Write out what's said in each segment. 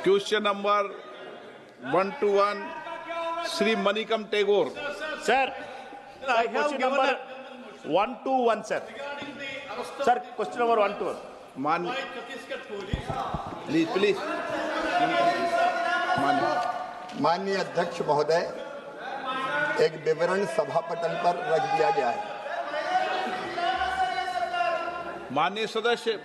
Question number 121, Sri Manikam Tagore. Sir, question number 121, sir. Sir, question number 121. Man, please. माननीय अध्यक्ष महोदय, एक विवरण सभापटल पर रख दिया गया है। माननीय सदस्य,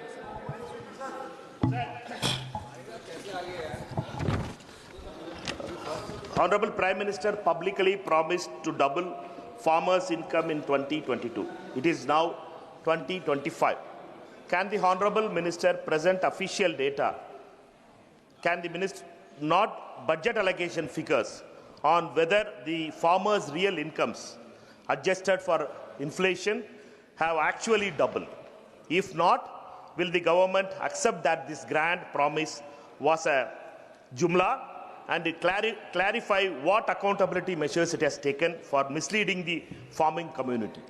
Honorable Prime Minister publicly promised to double farmers' income in 2022. It is now 2025. Can the Honorable Minister present official data? Can the Minister not budget allocation figures on whether the farmers' real incomes, adjusted for inflation, have actually doubled? If not, will the government accept that this grand promise was a jumla and clarify what accountability measures it has taken for misleading the farming community?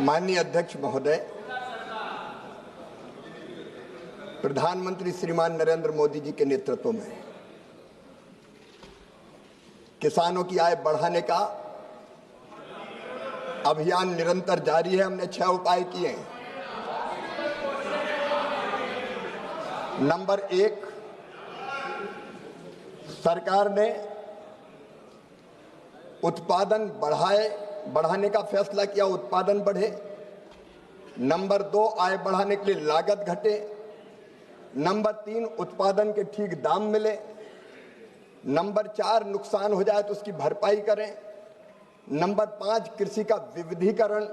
माननीय अध्यक्ष महोदय, प्रधानमंत्री श्रीमान नरेंद्र मोदी जी के नेतृत्व में किसानों की आय बढ़ाने का अभियान निरंतर जारी है। हमने 6 उपाय किए हैं। नंबर 1, सरकार ने उत्पादन बढ़ाने का फैसला किया, उत्पादन बढ़े। नंबर 2, आय बढ़ाने के लिए लागत घटे। नंबर 3, उत्पादन के ठीक दाम मिले। नंबर 4, नुकसान हो जाए तो उसकी भरपाई करें। नंबर 5, कृषि का विविधीकरण,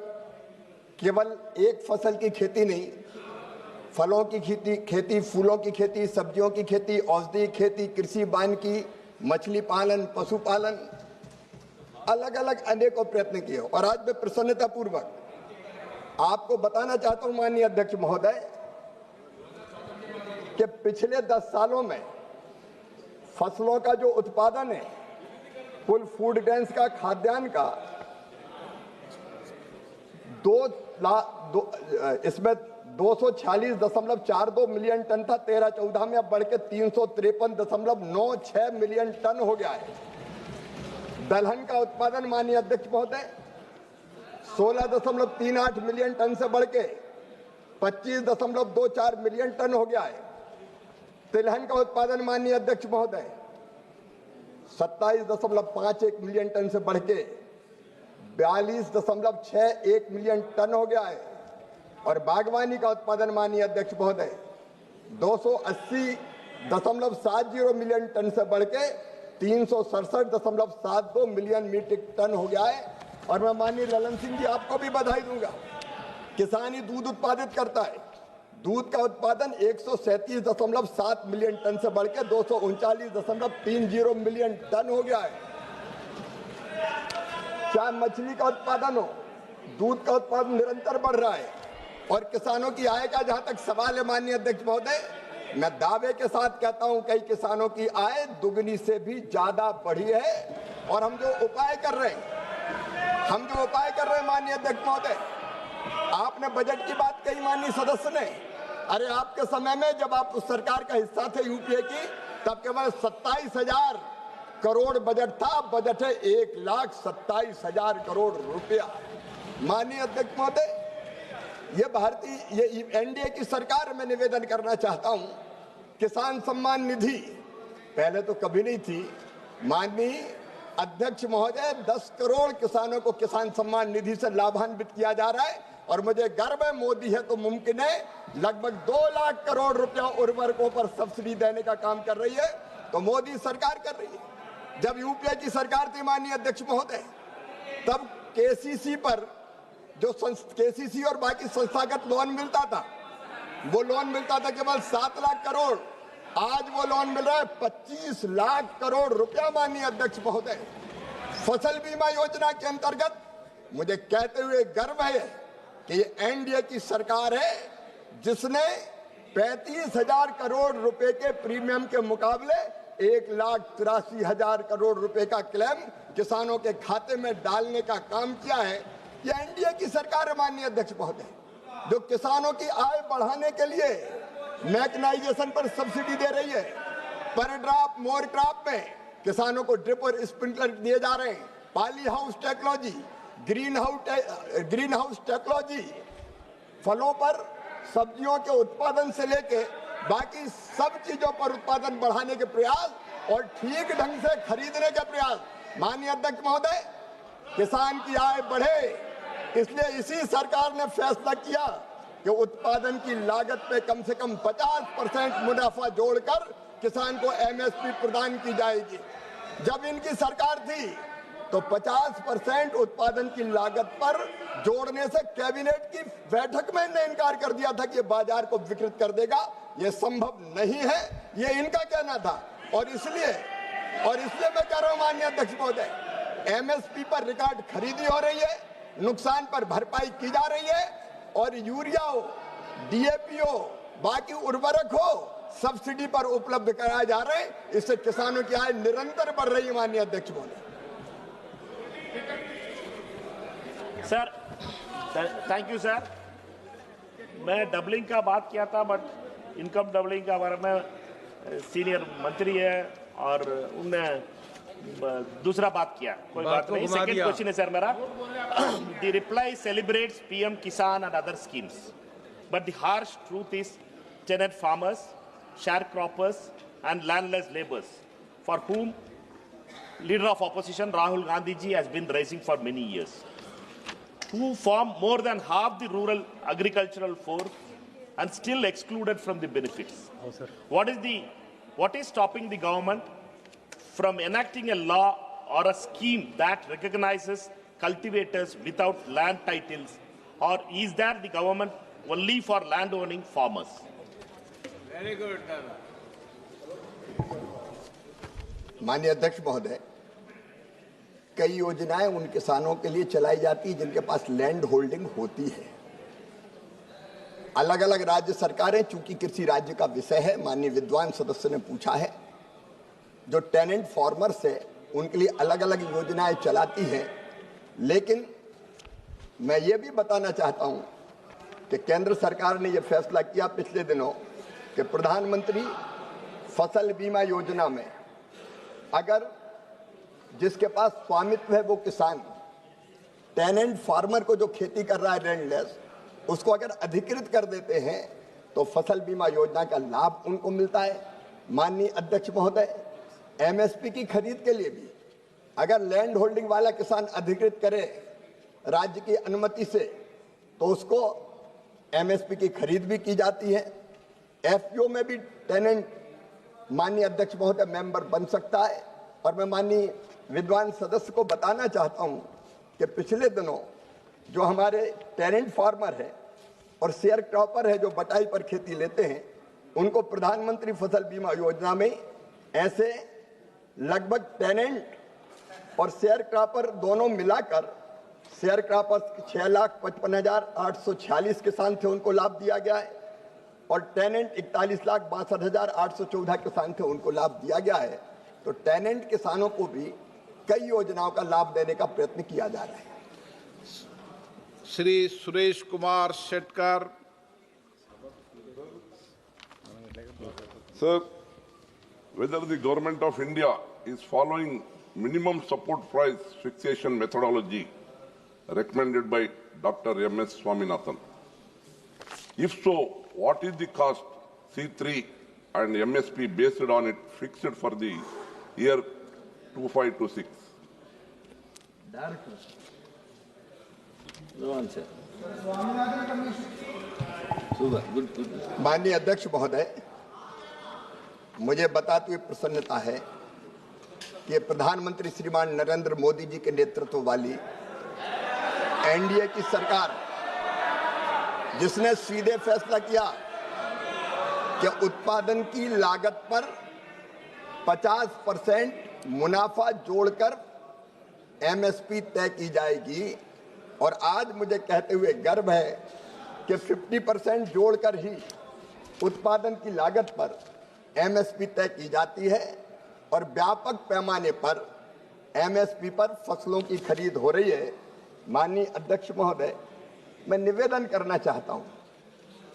केवल एक फसल की खेती नहीं, फलों की खेती, फूलों की खेती, सब्जियों की खेती, औषधि खेती, कृषि वानिकी, मछली पालन, पशुपालन, अलग अलग अनेकों प्रयत्न किए। और आज मैं प्रसन्नतापूर्वक आपको बताना चाहता हूं माननीय अध्यक्ष महोदय कि पिछले 10 सालों में फसलों का जो उत्पादन है, कुल फूड ग्रेन्स का, खाद्यान्न का, इसमें 246.42 मिलियन टन था 13-14 में, अब बढ़ के 353.96 मिलियन टन हो गया है। दलहन का उत्पादन माननीय अध्यक्ष महोदय 16.38 मिलियन टन से बढ़ के 25.24 मिलियन टन हो गया है। तिलहन का उत्पादन माननीय अध्यक्ष महोदय 27.51 मिलियन टन से बढ़ के 42.61 मिलियन टन हो गया है। और बागवानी का उत्पादन माननीय अध्यक्ष महोदय 280.70 मिलियन टन से बढ़ के 367.72 मिलियन मीट्रिक टन हो गया है। और मैं माननीय ललन सिंह जी आपको भी बधाई दूंगा, किसान ही दूध उत्पादित करता है। दूध का उत्पादन 137.7 मिलियन टन से बढ़ के 239.30 मिलियन टन हो गया है। चाहे मछली का उत्पादन हो, दूध का उत्पादन निरंतर बढ़ रहा है। और किसानों की आय का जहां तक सवाल है माननीय अध्यक्ष महोदय, मैं दावे के साथ कहता हूं कई किसानों की आय दुगनी से भी ज्यादा बढ़ी है। और हम जो उपाय कर रहे हैं माननीय अध्यक्ष महोदय, आपने बजट की बात कही माननीय सदस्य ने। अरे आपके समय में जब आप उस सरकार का हिस्सा थे यूपीए की, तब केवल 27,000 करोड़ बजट था। बजट है 1,27,000 करोड़ रुपया। माननीय अध्यक्ष महोदय, ये एनडीए की सरकार में निवेदन करना चाहता हूं, किसान सम्मान निधि पहले तो कभी नहीं थी। माननीय अध्यक्ष महोदय 10 करोड़ किसानों को किसान सम्मान निधि से लाभान्वित किया जा रहा है। और मुझे गर्व है, मोदी है तो मुमकिन है, लगभग 2 लाख करोड़ रुपया उर्वरकों पर सब्सिडी देने का काम कर रही है। तो मोदी सरकार कर रही है। जब यूपीए की सरकार थी माननीय अध्यक्ष महोदय, तब केसीसी पर जो केसीसी और बाकी संस्थागत लोन मिलता था, वो लोन मिलता था केवल 7 लाख करोड़। आज वो लोन मिल रहा है 25 लाख करोड़ रुपया माननीय अध्यक्ष महोदय। फसल बीमा योजना के अंतर्गत मुझे कहते हुए गर्व है कि ये एनडीए की सरकार है जिसने 35,000 करोड़ रुपए के प्रीमियम के मुकाबले 1,83,000 करोड़ रुपए का क्लेम किसानों के खाते में डालने का काम किया है। यह एनडीए की सरकार है माननीय अध्यक्ष महोदय, जो किसानों की आय बढ़ाने के लिए मैकेनाइजेशन पर सब्सिडी दे रही है, पर ड्रॉप मोर क्रॉप में किसानों को ड्रिप और स्प्रिंकलर दिए जा रहे हैं, poly house technology, green house technology, फलों पर सब्जियों के उत्पादन से लेके बाकी सब चीजों पर उत्पादन बढ़ाने के प्रयास और ठीक ढंग से खरीदने के प्रयास। माननीय अध्यक्ष महोदय, किसान की आय बढ़े, इसलिए इसी सरकार ने फैसला किया कि उत्पादन की लागत पे कम से कम 50% मुनाफा जोड़कर किसान को एमएसपी प्रदान की जाएगी। जब इनकी सरकार थी तो 50% उत्पादन की लागत पर जोड़ने से कैबिनेट की बैठक में इन्हें इनकार कर दिया था कि ये बाजार को विकृत कर देगा, ये संभव नहीं है, ये इनका कहना था। और इसलिए मैं कह रहा हूं माननीय अध्यक्ष महोदय, एमएसपी पर रिकॉर्ड खरीदी हो रही है, नुकसान पर भरपाई की जा रही है और यूरिया हो, डीएपी हो, बाकी उर्वरक हो, सब्सिडी पर उपलब्ध कराए जा रहे हैं। इससे किसानों की आय निरंतर बढ़ रही है। माननीय अध्यक्ष महोदय, सर, थैंक यू सर। मैं डबलिंग का बात किया था, बट इनकम डबलिंग का बारे में सीनियर मंत्री है और उनने दूसरा बात किया, कोई बात नहीं। सेकंड क्वेश्चन है सर मेरा। द रिप्लाई सेलिब्रेट्स पीएम किसान and other schemes, but the harsh truth is tenant farmers, sharecroppers and landless laborers, for whom leader of opposition Rahul Gandhi ji has been raising for many years, who form more than half the rural agricultural force and still excluded from the benefits. What is stopping the government from enacting a law or a scheme that recognizes cultivators without land titles, or is that the government only for land owning farmers? Very good. माननीय अध्यक्ष महोदय, कई योजनाएं उन किसानों के लिए चलाई जाती है जिनके पास लैंड होल्डिंग होती है। अलग अलग राज्य सरकारें, चूंकि कृषि राज्य का विषय है, माननीय विद्वान सदस्य ने पूछा है, जो टेनेंट फार्मर्स है उनके लिए अलग अलग योजनाएं चलाती हैं। लेकिन मैं ये भी बताना चाहता हूं कि केंद्र सरकार ने यह फैसला किया पिछले दिनों कि प्रधानमंत्री फसल बीमा योजना में अगर जिसके पास स्वामित्व है वो किसान, टेनेंट फार्मर को जो खेती कर रहा है लैंडलेस, उसको अगर अधिकृत कर देते हैं तो फसल बीमा योजना का लाभ उनको मिलता है। माननीय अध्यक्ष महोदय, एमएसपी की खरीद के लिए भी अगर लैंड होल्डिंग वाला किसान अधिकृत करे राज्य की अनुमति से तो उसको एमएसपी की खरीद भी की जाती है। एफपीओ में भी टेनेंट माननीय अध्यक्ष महोदय मेंबर बन सकता है। और मैं माननीय विद्वान सदस्य को बताना चाहता हूं कि पिछले दिनों जो हमारे टेनेंट फार्मर है और शेयर क्रॉपर है जो बटाई पर खेती लेते हैं, उनको प्रधानमंत्री फसल बीमा योजना में ऐसे लगभग टेनेंट और शेयर क्रॉपर दोनों मिलाकर, शेयर क्रॉपर 6,55,846 किसान थे, उनको लाभ दिया गया है, और टेनेंट 41,62,814 किसान थे, उनको लाभ दिया गया है। तो टेनेंट किसानों को भी कई योजनाओं का लाभ देने का प्रयत्न किया जा रहा है। Shri Suresh Kumar Shetkar. Sir, whether the government of India is following minimum support price fixation methodology recommended by Dr. M.S. Swaminathan? If so, what is the cost C3 and MSP based on it fixed for the year 2526? माननीय अध्यक्ष महोदय, मुझे बताते हुए प्रसन्नता है कि प्रधानमंत्री श्रीमान नरेंद्र मोदी जी के नेतृत्व वाली एनडीए की सरकार, जिसने सीधे फैसला किया कि उत्पादन की लागत पर 50% मुनाफा जोड़कर एमएसपी तय की जाएगी, और आज मुझे कहते हुए गर्व है कि 50% जोड़कर ही उत्पादन की लागत पर एमएसपी तय की जाती है और व्यापक पैमाने पर एमएसपी पर फसलों की खरीद हो रही है। माननीय अध्यक्ष महोदय, मैं निवेदन करना चाहता हूं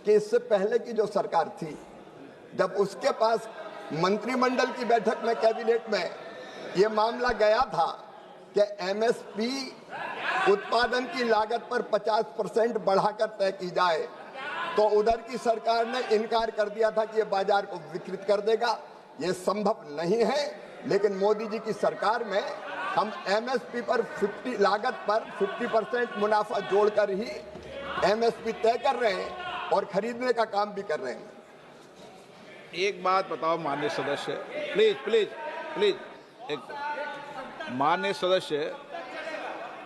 कि इससे पहले की जो सरकार थी जब उसके पास मंत्रिमंडल की बैठक में कैबिनेट में ये मामला गया था कि एमएसपी उत्पादन की लागत पर 50% बढ़ाकर तय की जाए, तो उधर की सरकार ने इनकार कर दिया था कि ये बाजार को विकृत कर देगा। ये संभव नहीं है, लेकिन मोदी जी की सरकार में हम एमएसपी पर 50 लागत पर 50% मुनाफा जोड़कर ही एमएसपी तय कर रहे हैं और खरीदने का काम भी कर रहे हैं। एक बात बताओ माननीय सदस्य, प्लीज प्लीज प्लीज, एक माननीय सदस्य,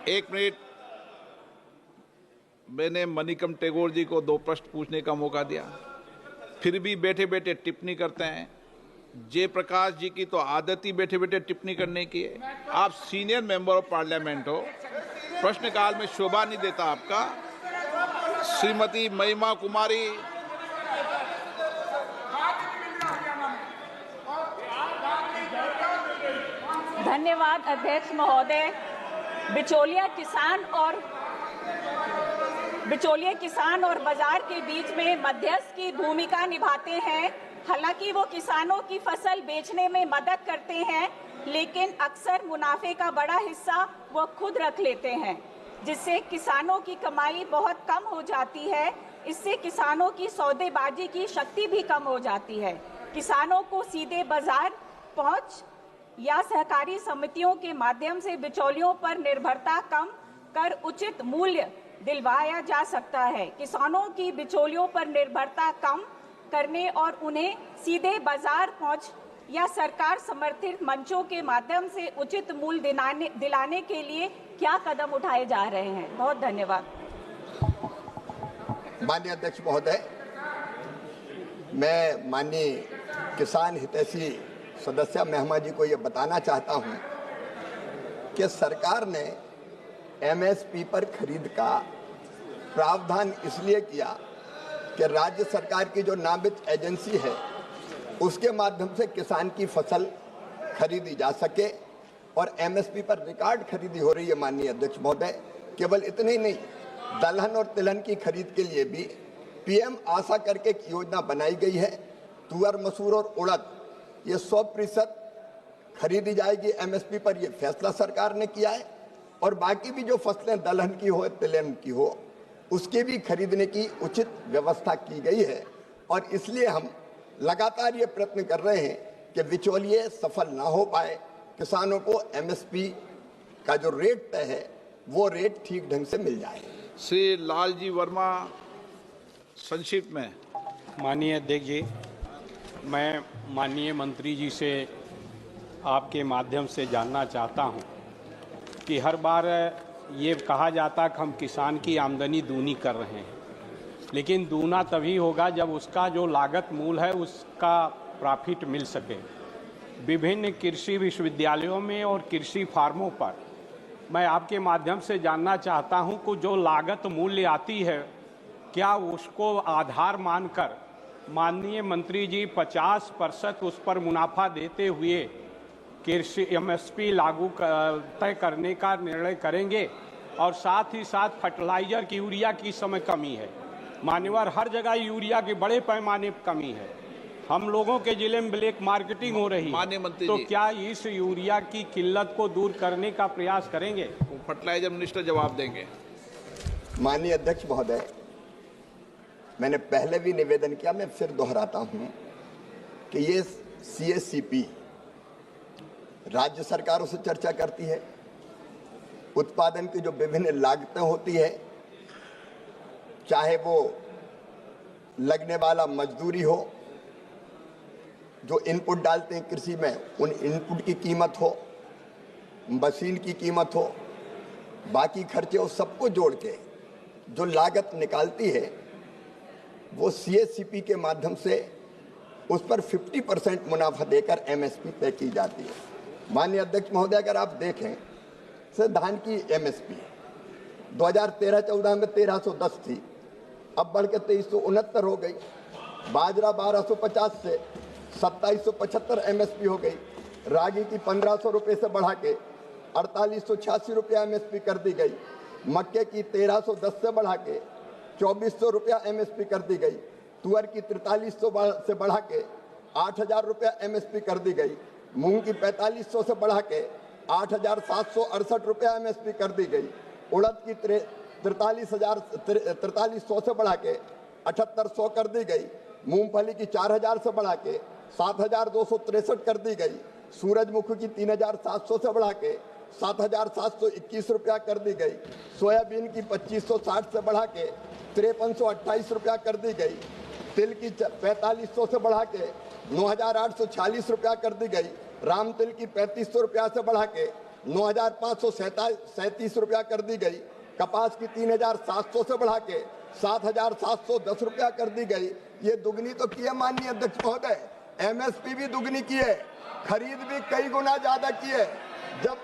एक मिनट। मैंने मणिकम टेगोर जी को 2 प्रश्न पूछने का मौका दिया, फिर भी बैठे बैठे टिप्पणी करते हैं। जयप्रकाश जी की तो आदत ही बैठे बैठे टिप्पणी करने की है। आप सीनियर मेंबर ऑफ पार्लियामेंट हो, प्रश्नकाल में शोभा नहीं देता आपका। श्रीमती महिमा कुमारी, धन्यवाद अध्यक्ष महोदय। बिचौलिया किसान और बाजार के बीच में मध्यस्थ की भूमिका निभाते हैं। हालांकि वो किसानों की फसल बेचने में मदद करते हैं, लेकिन अक्सर मुनाफे का बड़ा हिस्सा वो खुद रख लेते हैं, जिससे किसानों की कमाई बहुत कम हो जाती है। इससे किसानों की सौदेबाजी की शक्ति भी कम हो जाती है। किसानों को सीधे बाजार पहुंच या सहकारी समितियों के माध्यम से बिचौलियों पर निर्भरता कम कर उचित मूल्य दिलवाया जा सकता है। किसानों की बिचौलियों पर निर्भरता कम करने और उन्हें सीधे बाजार पहुंच या सरकार समर्थित मंचों के माध्यम से उचित मूल्य दिलाने के लिए क्या कदम उठाए जा रहे हैं? बहुत धन्यवाद। माननीय अध्यक्ष महोदय, मैं माननीय किसान हितैषी सदस्य मेहमा जी को ये बताना चाहता हूं कि सरकार ने एमएसपी पर खरीद का प्रावधान इसलिए किया कि राज्य सरकार की जो नामित एजेंसी है उसके माध्यम से किसान की फसल खरीदी जा सके और एमएसपी पर रिकॉर्ड खरीदी हो रही है। माननीय अध्यक्ष महोदय, केवल इतने ही नहीं, दलहन और तिलहन की खरीद के लिए भी पीएम आशा करके एक योजना बनाई गई है। तुअर, मसूर और उड़द ये 100% खरीदी जाएगी एमएसपी पर, ये फैसला सरकार ने किया है। और बाकी भी जो फसलें दलहन की हो, तिलहन की हो, उसके भी खरीदने की उचित व्यवस्था की गई है। और इसलिए हम लगातार ये प्रयत्न कर रहे हैं कि बिचौलिए सफल ना हो पाए, किसानों को एमएसपी का जो रेट तय है वो रेट ठीक ढंग से मिल जाए। श्री लालजी वर्मा, संक्षिप्त में। माननीय अध्यक्ष जी, मैं माननीय मंत्री जी से आपके माध्यम से जानना चाहता हूं कि हर बार ये कहा जाता कि हम किसान की आमदनी दूनी कर रहे हैं, लेकिन दूना तभी होगा जब उसका जो लागत मूल है उसका प्रॉफिट मिल सके। विभिन्न कृषि विश्वविद्यालयों में और कृषि फार्मों पर मैं आपके माध्यम से जानना चाहता हूं कि जो लागत मूल्य आती है, क्या उसको आधार मानकर माननीय मंत्री जी 50% उस पर मुनाफा देते हुए कृषि एमएसपी लागू तय करने का निर्णय करेंगे? और साथ ही साथ फर्टिलाइजर की, यूरिया की समय कमी है, मान्यवर हर जगह यूरिया की बड़े पैमाने पर कमी है, हम लोगों के जिले में ब्लैक मार्केटिंग हो रही है, तो क्या इस यूरिया की किल्लत को दूर करने का प्रयास करेंगे? फर्टिलाइजर मिनिस्टर जवाब देंगे। माननीय अध्यक्ष महोदय, मैंने पहले भी निवेदन किया, मैं फिर दोहराता हूं कि ये सीएससीपी राज्य सरकारों से चर्चा करती है। उत्पादन की जो विभिन्न लागतें होती है, चाहे वो लगने वाला मजदूरी हो, जो इनपुट डालते हैं कृषि में उन इनपुट की कीमत हो, मशीन की कीमत हो, बाकी खर्चे हो, सबको जोड़ के जो लागत निकालती है वो सीएससीपी के माध्यम से उस पर 50% मुनाफा देकर एमएसपी तय की जाती है। माननीय अध्यक्ष महोदय, अगर आप देखें से धान की एमएसपी 2013-14 में 1310 थी, अब बढ़ के 2369 हो गई। बाजरा 1250 से 2775 एमएसपी हो गई। रागी की 1500 रुपये से बढ़ा के 4886 रुपया एमएसपी कर दी गई। मक्के की 1310 से बढ़ा के 2400 रुपया एमएसपी कर दी गई। तुअर की 4300 से बढ़ा के 8000 रुपया MSP कर दी गई। मूंग की 4500 से बढ़ा के 8768 रुपया MSP कर दी गई। उड़द की 4300 से बढ़ा के 7800 कर दी गई। मूंगफली की 4000 से बढ़ा के 7263 कर दी गई। सूरजमुखी की 3700 से बढ़ा के 7721 रुपया कर दी गई। सोयाबीन की 2560 से बढ़ा के 5328 रुपया कर दी गई। तिल की 4500 से बढ़ा के 9846 रुपया कर दी गई। राम तिल की 3500 रुपया से बढ़ा के 9537 रुपया कर दी गई। कपास की 3700 से बढ़ा के 7710 रुपया कर दी गई। ये दुगनी तो की है माननीय अध्यक्ष महोदय, MSP भी दुगनी की है, खरीद भी कई गुना ज्यादा की है। जब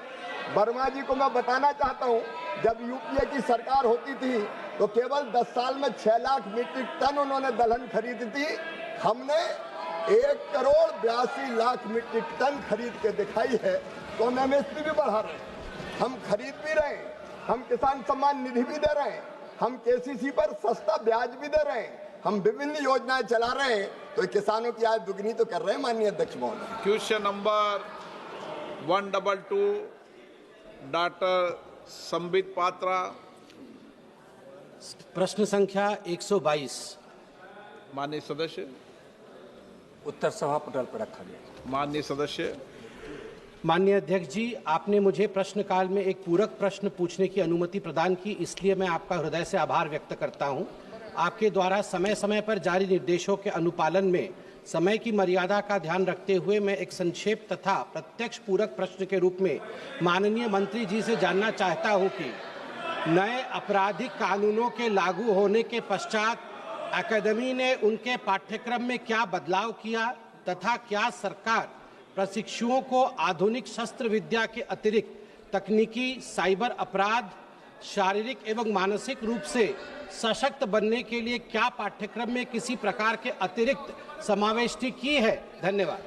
वर्मा जी को मैं बताना चाहता हूं, जब UPA की सरकार होती थी तो केवल 10 साल में 6 लाख मीट्रिक टन उन्होंने दलहन खरीदी थी। हमने 1,82,00,000 मीट्रिक टन खरीद के दिखाई है। तो हम MSP भी बढ़ा रहे हैं, हम खरीद भी रहे हैं, हम किसान सम्मान निधि भी दे रहे हैं, हम KCC पर सस्ता ब्याज भी दे रहे हैं, हम विभिन्न योजनाएं चला रहे हैं। तो किसानों की आय दुगनी तो कर रहे हैं माननीय अध्यक्ष महोदय। Question number 122 doctor Sambit Patra. प्रश्न संख्या 122। माननीय सदस्य। उत्तर सभा पटल पर रखा गया। माननीय सदस्य। माननीय अध्यक्ष जी, आपने मुझे प्रश्नकाल में एक पूरक प्रश्न पूछने की अनुमति प्रदान की, इसलिए मैं आपका हृदय से आभार व्यक्त करता हूं। आपके द्वारा समय समय पर जारी निर्देशों के अनुपालन में समय की मर्यादा का ध्यान रखते हुए मैं एक संक्षेप तथा प्रत्यक्ष पूरक प्रश्न के रूप में माननीय मंत्री जी से जानना चाहता हूं कि नए आपराधिक कानूनों के लागू होने के पश्चात अकादमी ने उनके पाठ्यक्रम में क्या बदलाव किया तथा क्या सरकार प्रशिक्षुओं को आधुनिक शस्त्र विद्या के अतिरिक्त तकनीकी, साइबर अपराध, शारीरिक एवं मानसिक रूप से सशक्त बनने के लिए क्या पाठ्यक्रम में किसी प्रकार के अतिरिक्त समावेशी की है? धन्यवाद।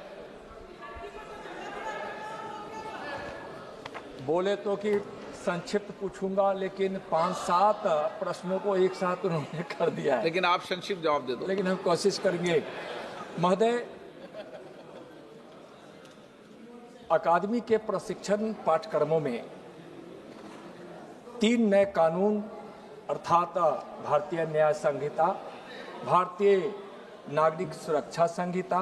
बोले तो कि संक्षिप्त पूछूंगा, लेकिन 5-7 प्रश्नों को एक साथ उन्होंने कर दिया है। लेकिन आप संक्षिप्त जवाब दे दो। लेकिन हम कोशिश करेंगे। महोदय, अकादमी के प्रशिक्षण पाठ्यक्रमों में 3 नए कानून अर्थात भारतीय न्याय संहिता, भारतीय नागरिक सुरक्षा संहिता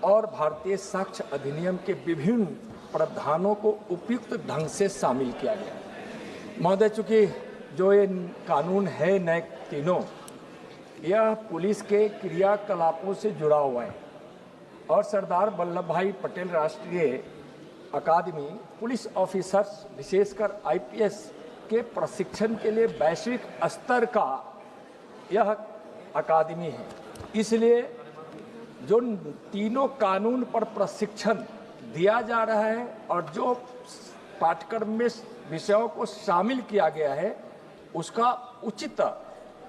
और भारतीय साक्ष्य अधिनियम के विभिन्न प्रावधानों को उपयुक्त ढंग से शामिल किया गया। महोदय, चूंकि जो ये कानून है नए तीनों, यह पुलिस के क्रियाकलापों से जुड़ा हुआ है और सरदार वल्लभ भाई पटेल राष्ट्रीय अकादमी पुलिस ऑफिसर्स विशेषकर IPS के प्रशिक्षण के लिए वैश्विक स्तर का यह अकादमी है। इसलिए जो तीनों कानून पर प्रशिक्षण दिया जा रहा है और जो पाठ्यक्रम में विषयों को शामिल किया गया है, उसका उचित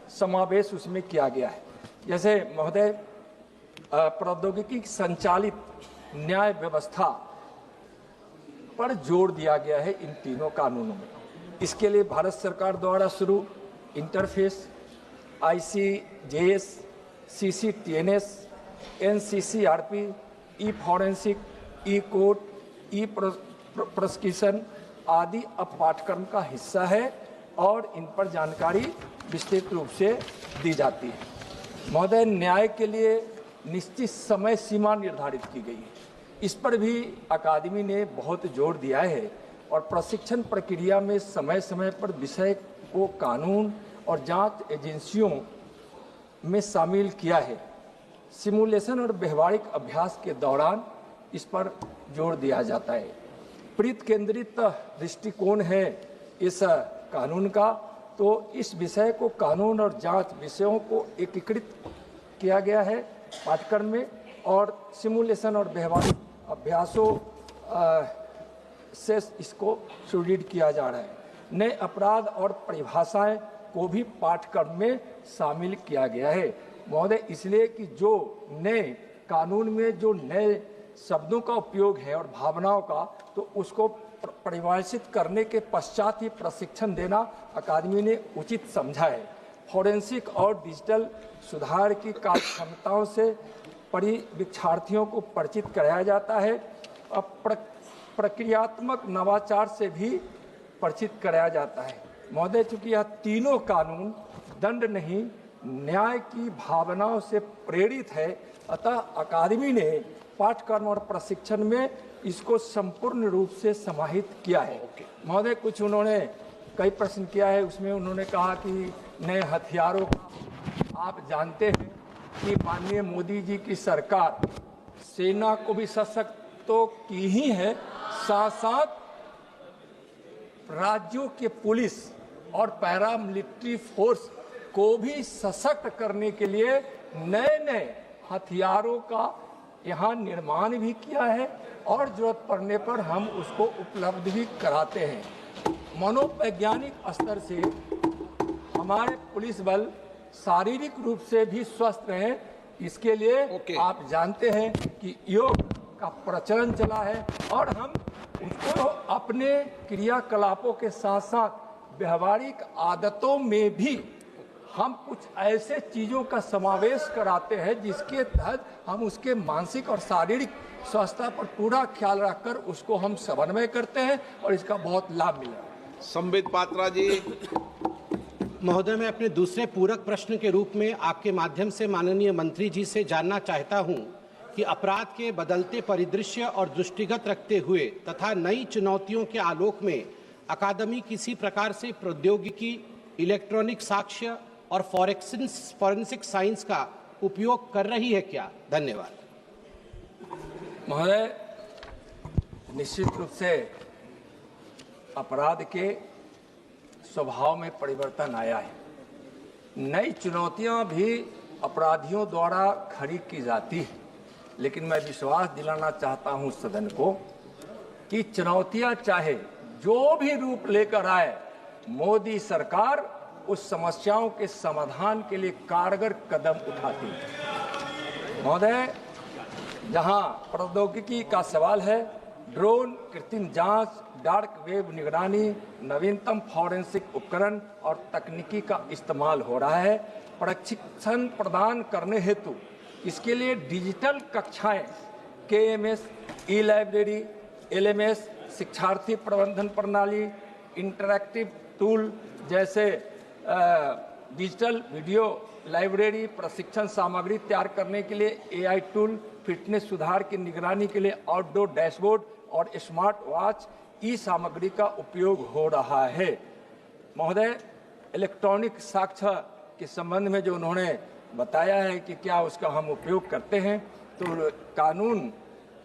समावेश उसमें किया गया है। जैसे महोदय, प्रौद्योगिकी संचालित न्याय व्यवस्था पर जोर दिया गया है इन तीनों कानूनों में। इसके लिए भारत सरकार द्वारा शुरू इंटरफेस, ICJS, CCTNS, NCCRP, E-फॉरेंसिक, E-कोर्ट, E-प्रोसिक्यूशन आदि अब पाठ्यक्रम का हिस्सा है और इन पर जानकारी विस्तृत रूप से दी जाती है। महोदय, न्याय के लिए निश्चित समय सीमा निर्धारित की गई है। इस पर भी अकादमी ने बहुत जोर दिया है और प्रशिक्षण प्रक्रिया में समय समय पर विषय को कानून और जांच एजेंसियों में शामिल किया है। सिमुलेशन और व्यवहारिक अभ्यास के दौरान इस पर जोर दिया जाता है। प्रीत केंद्रित दृष्टिकोण है इस कानून का, तो इस विषय को कानून और जांच विषयों को एकीकृत किया गया है पाठ्यक्रम में और सिमुलेशन और व्यवहारिक अभ्यासों से इसको सुदृढ़ किया जा रहा है। नए अपराध और परिभाषाएं को भी पाठ्यक्रम में शामिल किया गया है महोदय, इसलिए कि जो नए कानून में जो नए शब्दों का उपयोग है और भावनाओं का, तो उसको परिभाषित करने के पश्चात ही प्रशिक्षण देना अकादमी ने उचित समझा है। फॉरेंसिक और डिजिटल सुधार की कार्य क्षमताओं से परीक्षार्थियों को परिचित कराया जाता है और प्रक्रियात्मक नवाचार से भी परिचित कराया जाता है। महोदय, चूंकि यह तीनों कानून दंड नहीं न्याय की भावनाओं से प्रेरित है, अतः अकादमी ने पाठ्यक्रम और प्रशिक्षण में इसको संपूर्ण रूप से समाहित किया है। महोदय, कुछ उन्होंने कई प्रश्न किया है, उसमें उन्होंने कहा कि नए हथियारों का आप जानते हैं कि माननीय मोदी जी की सरकार सेना को भी सशक्त तो की ही है, साथ साथ राज्यों के पुलिस और पैरामिलिट्री फोर्स को भी सशक्त करने के लिए नए नए हथियारों का यहाँ निर्माण भी किया है और जरूरत पड़ने पर हम उसको उपलब्ध भी कराते हैं। मनोवैज्ञानिक स्तर से हमारे पुलिस बल शारीरिक रूप से भी स्वस्थ रहें, इसके लिए आप जानते हैं कि योग का प्रचलन चला है और हम उसको अपने क्रियाकलापों के साथ साथ व्यवहारिक आदतों में भी हम कुछ ऐसे चीजों का समावेश कराते हैं जिसके तहत हम उसके मानसिक और शारीरिक स्वास्थ्य पर पूरा ख्याल रखकर उसको हम समन्वय करते हैं और इसका बहुत लाभ मिला। संबित पात्रा जी। महोदय, मैं अपने दूसरे पूरक प्रश्न के रूप में आपके माध्यम से माननीय मंत्री जी से जानना चाहता हूं कि अपराध के बदलते परिदृश्य और दृष्टिगत रखते हुए तथा नई चुनौतियों के आलोक में अकादमी किसी प्रकार से प्रौद्योगिकी, इलेक्ट्रॉनिक साक्ष्य और फॉरेंसिक साइंस का उपयोग कर रही है क्या? धन्यवाद। महोदय, निश्चित रूप से अपराध के स्वभाव में परिवर्तन आया है। नई चुनौतियां भी अपराधियों द्वारा खड़ी की जाती है, लेकिन मैं विश्वास दिलाना चाहता हूं सदन को कि चुनौतियां चाहे जो भी रूप लेकर आए, मोदी सरकार उस समस्याओं के समाधान के लिए कारगर कदम उठाती है। महोदय, जहां प्रौद्योगिकी का सवाल है, ड्रोन, कृत्रिम जांच, डार्क वेब निगरानी, नवीनतम फॉरेंसिक उपकरण और तकनीकी का इस्तेमाल हो रहा है। प्रशिक्षण प्रदान करने हेतु इसके लिए डिजिटल कक्षाएं, KMS, ई-लाइब्रेरी, LMS, शिक्षार्थी प्रबंधन प्रणाली, इंटरैक्टिव टूल जैसे डिजिटल वीडियो लाइब्रेरी, प्रशिक्षण सामग्री तैयार करने के लिए AI टूल, फिटनेस सुधार की निगरानी के लिए आउटडोर डैशबोर्ड और स्मार्ट वॉच ई सामग्री का उपयोग हो रहा है। महोदय, इलेक्ट्रॉनिक साक्ष्य के संबंध में जो उन्होंने बताया है कि क्या उसका हम उपयोग करते हैं, तो कानून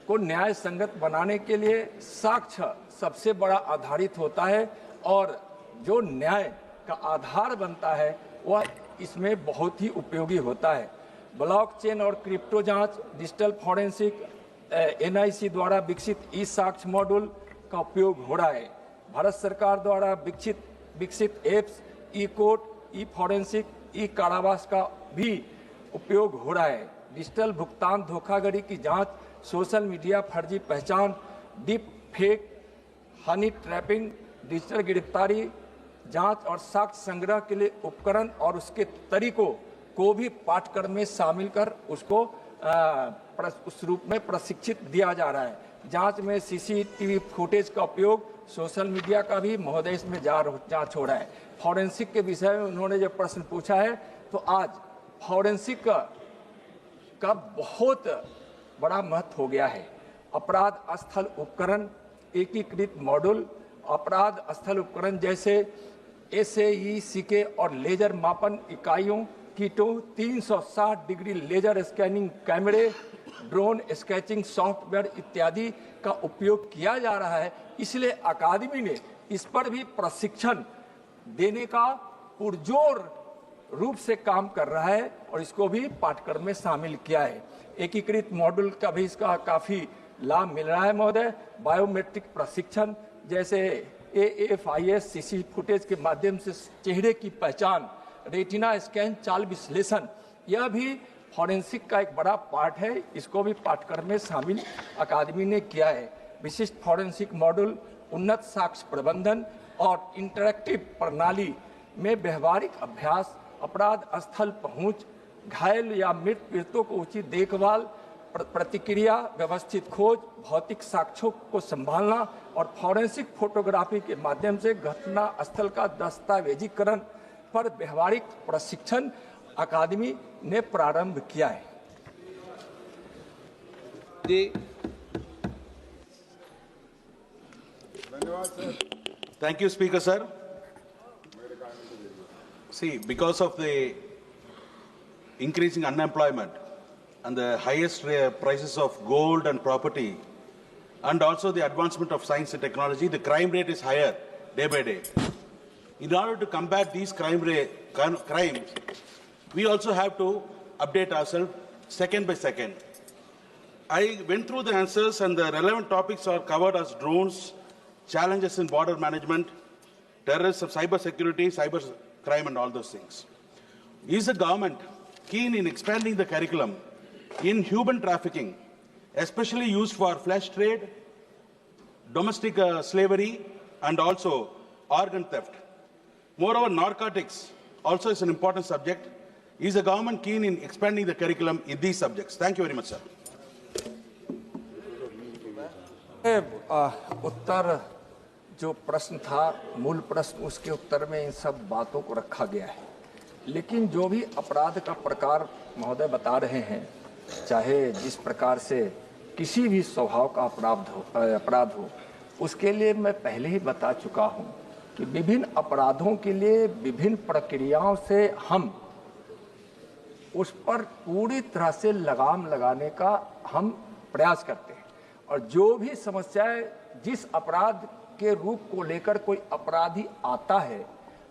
को न्याय संगत बनाने के लिए साक्ष्य सबसे बड़ा आधारित होता है और जो न्याय का आधार बनता है वह इसमें बहुत ही उपयोगी होता है। ब्लॉकचेन और क्रिप्टो जांच, डिजिटल फॉरेंसिक, NIC द्वारा विकसित ई साक्ष्य मॉड्यूल का उपयोग हो रहा है। भारत सरकार द्वारा विकसित एप्स, ई कोर्ट, ई फॉरेंसिक, ई कारावास का भी उपयोग हो रहा है। डिजिटल भुगतान धोखाधड़ी की जांच, सोशल मीडिया फर्जी पहचान, deep fake, Honey trapping, digital गिरफ्तारी जांच और साक्ष्य संग्रह के लिए उपकरण और उसके तरीकों को भी पाठ्यक्रम में शामिल कर उसको उस रूप में प्रशिक्षित दिया जा रहा है। जांच में CCTV फुटेज का उपयोग, सोशल मीडिया का भी महोदय इसमें जांच हो रहा है। फॉरेंसिक के विषय में उन्होंने जो प्रश्न पूछा है, तो आज फॉरेंसिक का बहुत बड़ा महत्व हो गया है। अपराध स्थल उपकरण, एकीकृत मॉड्यूल, अपराध स्थल उपकरण जैसे SAE, CK और लेजर मापन इकाइयों, किटों, 360 डिग्री लेजर स्कैनिंग कैमरे, ड्रोन स्केचिंग सॉफ्टवेयर इत्यादि का उपयोग किया जा रहा है। इसलिए अकादमी ने इस पर भी प्रशिक्षण देने का पुरजोर रूप से काम कर रहा है और इसको भी पाठ्यक्रम में शामिल किया है। एकीकृत मॉड्यूल का भी इसका काफी लाभ मिल रहा है महोदय। बायोमेट्रिक प्रशिक्षण जैसे AFIS CC फुटेज के माध्यम से चेहरे की पहचान, रेटिना स्कैन, चाल विश्लेषण, यह भी फॉरेंसिक का एक बड़ा पार्ट है। इसको भी पाठ्यक्रम में शामिल अकादमी ने किया है। विशिष्ट फॉरेंसिक मॉड्यूल, उन्नत साक्ष्य प्रबंधन और इंटरैक्टिव प्रणाली में व्यवहारिक अभ्यास अपराध स्थल पहुंच, घायल या मृत पीड़ितों को उचित देखभाल, प्रतिक्रिया, व्यवस्थित खोज, भौतिक साक्ष्यों को संभालना और फॉरेंसिक फोटोग्राफी के माध्यम से घटना स्थल का दस्तावेजीकरण पर व्यवहारिक प्रशिक्षण अकादमी ने प्रारंभ किया है। जी, Thank you, Speaker, sir. See, because of the increasing unemployment and the highest prices of gold and property, and also the advancement of science and technology, the crime rate is higher day by day. In order to combat these crimes, we also have to update ourselves second by second. I went through the answers, and the relevant topics are covered as drones, challenges in border management, terrorism, cyber security, cyber crime, and all those things. Is the government keen in expanding the curriculum in human trafficking, especially used for flesh trade, domestic slavery, and also organ theft? Moreover, narcotics also is an important subject. Is the government keen in expanding the curriculum in these subjects? Thank you very much, sir. उत्तर जो प्रश्न था, मूल प्रश्न, उसके उत्तर में इन सब बातों को रखा गया है। लेकिन जो भी अपराध का प्रकार महोदय बता रहे हैं, चाहे जिस प्रकार से किसी भी स्वभाव का अपराध हो, उसके लिए मैं पहले ही बता चुका हूं कि विभिन्न अपराधों के लिए विभिन्न प्रक्रियाओं से हम उस पर पूरी तरह से लगाम लगाने का हम प्रयास करते हैं। और जो भी समस्याएं, जिस अपराध के रूप को लेकर कोई अपराधी आता है,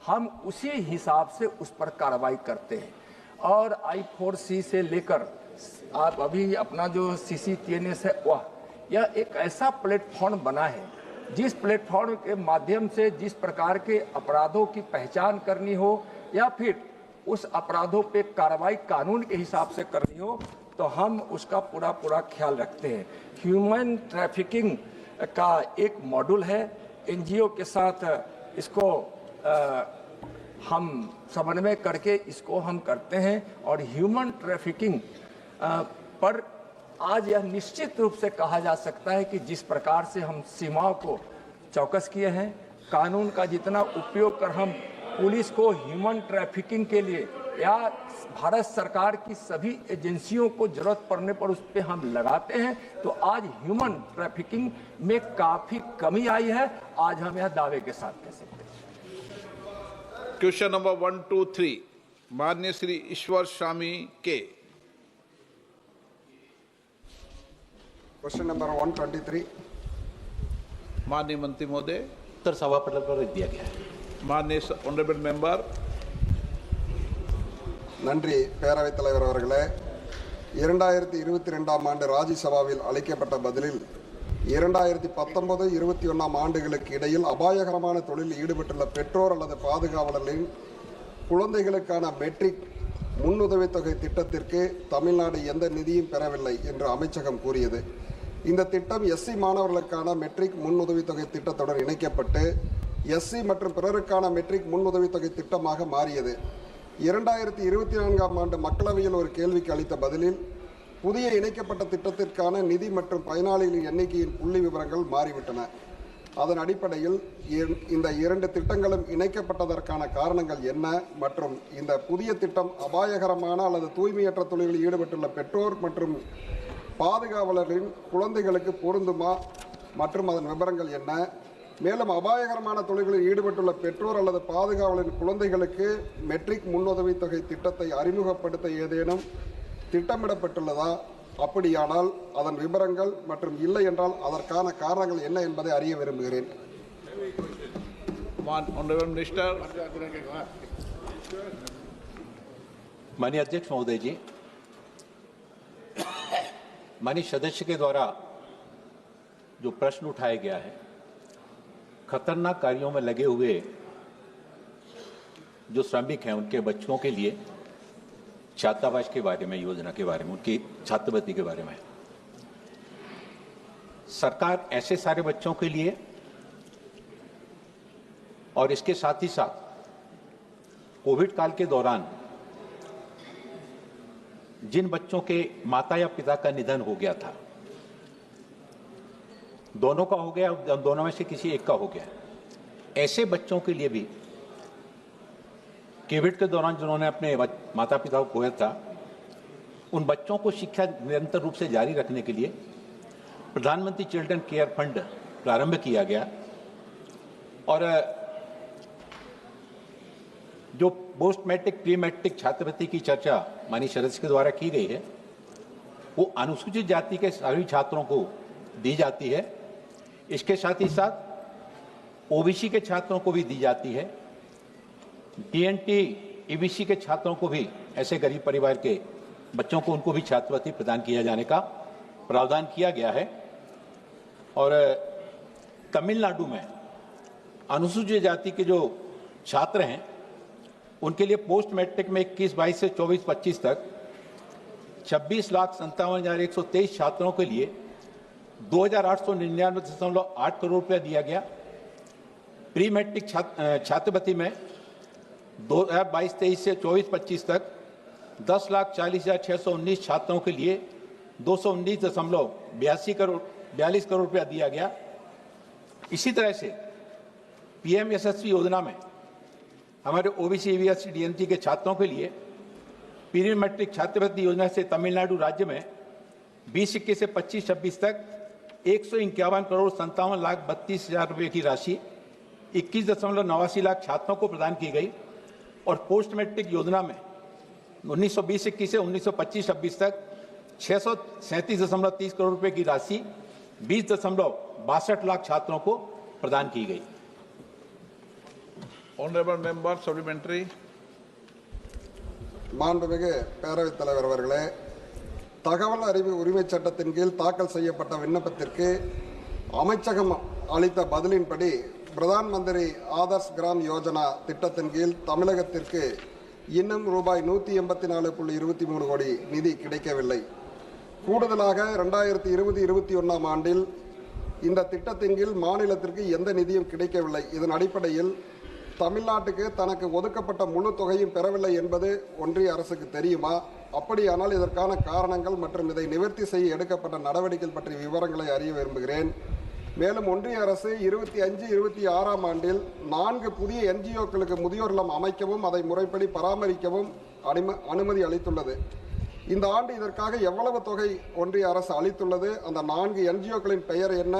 हम उसी हिसाब से उस पर कार्रवाई करते हैं। और I4C से लेकर आप अभी अपना जो CCTNS है, वह यह एक ऐसा प्लेटफॉर्म बना है जिस प्लेटफॉर्म के माध्यम से जिस प्रकार के अपराधों की पहचान करनी हो या फिर उस अपराधों पे कार्रवाई कानून के हिसाब से करनी हो, तो हम उसका पूरा ख्याल रखते हैं। ह्यूमन ट्रैफिकिंग का एक मॉड्यूल है, NGO के साथ इसको हम समन्वय करके इसको हम करते हैं। और ह्यूमन ट्रैफिकिंग पर आज यह निश्चित रूप से कहा जा सकता है कि जिस प्रकार से हम सीमाओं को चौकस किए हैं, कानून का जितना उपयोग कर हम पुलिस को ह्यूमन ट्रैफिकिंग के लिए या भारत सरकार की सभी एजेंसियों को जरूरत पड़ने पर उस पर हम लगाते हैं, तो आज ह्यूमन ट्रैफिकिंग में काफी कमी आई है। आज हम यह दावे के साथ कह सकते हैं। क्वेश्चन नंबर 1, 2, 3 माननीय श्री ईश्वर स्वामी के। क्वेश्चन नंबर 123 माननीय मंत्री महोदय। उत्तर सभापति पर दिया गया है। माननीय ऑनरेबल मेंबर। நன்றி பேரவைத் தலைவர் அவர்களே, 2022ஆம் ஆண்டு ராஜ்யசபாவில் அளிக்கப்பட்ட பதிலில் 2019-21 ஆண்டுகளுக்கு இடையில் அபாயகரமான தொழிலில் ஈடுபட்டுள்ள பெற்றோர் அல்லது பாதுகாவலர்களின் குழந்தைகளுக்கான மெட்ரிக் முன்னுதவித்தொகை திட்டத்திற்கு தமிழ்நாடு எந்த நிதியும் பெறவில்லை என்று அமைச்சகம் கூறியது. இந்த திட்டம் SC மாணவர்களுக்கான மெட்ரிக் முன்னுதவித்தொகை திட்டத்துடன் இணைக்கப்பட்டு SC மற்றும் பிறருக்கான மெட்ரிக் முன்னுதவித்தொகை திட்டமாக மாறியது. 2024ஆம் ஆண்டு மக்களவையில் ஒரு கேள்விக்கு அளித்த பதிலில் புதிய இணைக்கப்பட்ட திட்டத்திற்கான நிதி மற்றும் பயனாளிகளின் எண்ணிக்கையின் புள்ளி விவரங்கள் மாறிவிட்டன. அதன் அடிப்படையில் இந்த இரண்டு திட்டங்களும் இணைக்கப்பட்டதற்கான காரணங்கள் என்ன மற்றும் இந்த புதிய திட்டம் அபாயகரமான அல்லது தூய்மையற்ற தொழில்களில் ஈடுபட்டுள்ள பெற்றோர் மற்றும் பாதுகாவலர்களின் குழந்தைகளுக்கு பொருந்துமா மற்றும் அதன் விவரங்கள் என்ன? மேலும் அபாயகரமான தொழில்களில் ஈடுபட்டுள்ள பெற்றோர் அல்லது பாதுகாவலரின் குழந்தைகளுக்கு மெட்ரிக் முன்னுதவித்தொகை திட்டத்தை அறிமுகப்படுத்த ஏதேனும் திட்டமிடப்பட்டுள்ளதா? அப்படியானால் அதன் விவரங்கள் மற்றும் இல்லை என்றால் அதற்கான காரணங்கள் என்ன என்பதை அறிய விரும்புகிறேன். माननीय अध्यक्ष महोदय जी, माननीय सदस्य के द्वारा जो प्रश्न उठाया गया है, खतरनाक कार्यों में लगे हुए जो श्रमिक हैं उनके बच्चों के लिए छात्रावास के बारे में, योजना के बारे में, उनकी छात्रवृत्ति के बारे में, सरकार ऐसे सारे बच्चों के लिए और इसके साथ ही साथ कोविड काल के दौरान जिन बच्चों के माता या पिता का निधन हो गया था, दोनों का हो गया, दोनों में से किसी एक का हो गया, ऐसे बच्चों के लिए भी कोविड के दौरान जिन्होंने अपने माता पिता को खोया था, उन बच्चों को शिक्षा निरंतर रूप से जारी रखने के लिए प्रधानमंत्री चिल्ड्रन केयर फंड प्रारंभ किया गया। और जो पोस्ट मैट्रिक प्री मैट्रिक छात्रवृत्ति की चर्चा माननीय सदस्य के द्वारा की गई है, वो अनुसूचित जाति के सभी छात्रों को दी जाती है। इसके साथ ही साथ ओबीसी के छात्रों को भी दी जाती है। टीएनटी ईबीसी के छात्रों को भी, ऐसे गरीब परिवार के बच्चों को, उनको भी छात्रवृत्ति प्रदान किया जाने का प्रावधान किया गया है। और तमिलनाडु में अनुसूचित जाति के जो छात्र हैं, उनके लिए पोस्ट मैट्रिक में 21-22 से 24-25 तक 26,57,123 छात्रों के लिए 2,899.8 करोड़ रुपया दिया गया। प्री मैट्रिक छात्रवृत्ति में 2022-23 से 24-25 तक 10,40,619 छात्रों के लिए 219.42 करोड़ रुपया दिया गया। इसी तरह से पीएम यशस्वी योजना में हमारे ओबीसी ईबीसी डीएनटी के छात्रों के लिए प्री मैट्रिक छात्रवृत्ति योजना से तमिलनाडु राज्य में 2021 से 25-26 तक 151,57,32,000 रुपये की राशि 21.89 लाख छात्रों को प्रदान की गई। और पोस्ट मैट्रिक योजना में 1920-21 से 1925-26 तक 637.30 करोड़ रुपए की राशि 20.62 लाख छात्रों को प्रदान की गई। Honorable member, supplementary. மாண்புமிகு பேரவைத் தலைவர் அவர்களே, தகவல் அறிவு உரிமை சட்டத்தின் கீழ் தாக்கல் செய்யப்பட்ட விண்ணப்பத்திற்கு அமைச்சகம் அளித்த பதிலின்படி பிரதான் மந்திரி ஆதர்ஷ் கிராம் யோஜனா திட்டத்தின் கீழ் தமிழகத்திற்கு இன்னும் ரூபாய் 184.23 கோடி நிதி கிடைக்கவில்லை. கூடுதலாக 2020-21 ஆண்டில் இந்த திட்டத்தின் கீழ் மாநிலத்திற்கு எந்த நிதியும் கிடைக்கவில்லை. இதன் அடிப்படையில் தமிழ்நாட்டுக்கு தனக்கு ஒதுக்கப்பட்ட முழு தொகையும் பெறவில்லை என்பது ஒன்றிய அரசுக்கு தெரியுமா? அப்படியானால் இதற்கான காரணங்கள் மற்றும் இதை நிவர்த்தி செய்ய எடுக்கப்பட்ட நடவடிக்கைகள் பற்றிய விவரங்களை அறிய விரும்புகிறேன். மேலும் ஒன்றிய அரசு 25-26 ஆண்டில் 4 புதிய என்ஜிஓக்களுக்கு முதியோர் இல்லம் அமைக்கவும் அதை முறைப்படி பராமரிக்கவும் அனுமதி அளித்துள்ளது. இந்த ஆண்டு இதற்காக எவ்வளவு தொகை ஒன்றிய அரசு அளித்துள்ளது? அந்த 4 என்ஜிஓக்களின் பெயர் என்ன?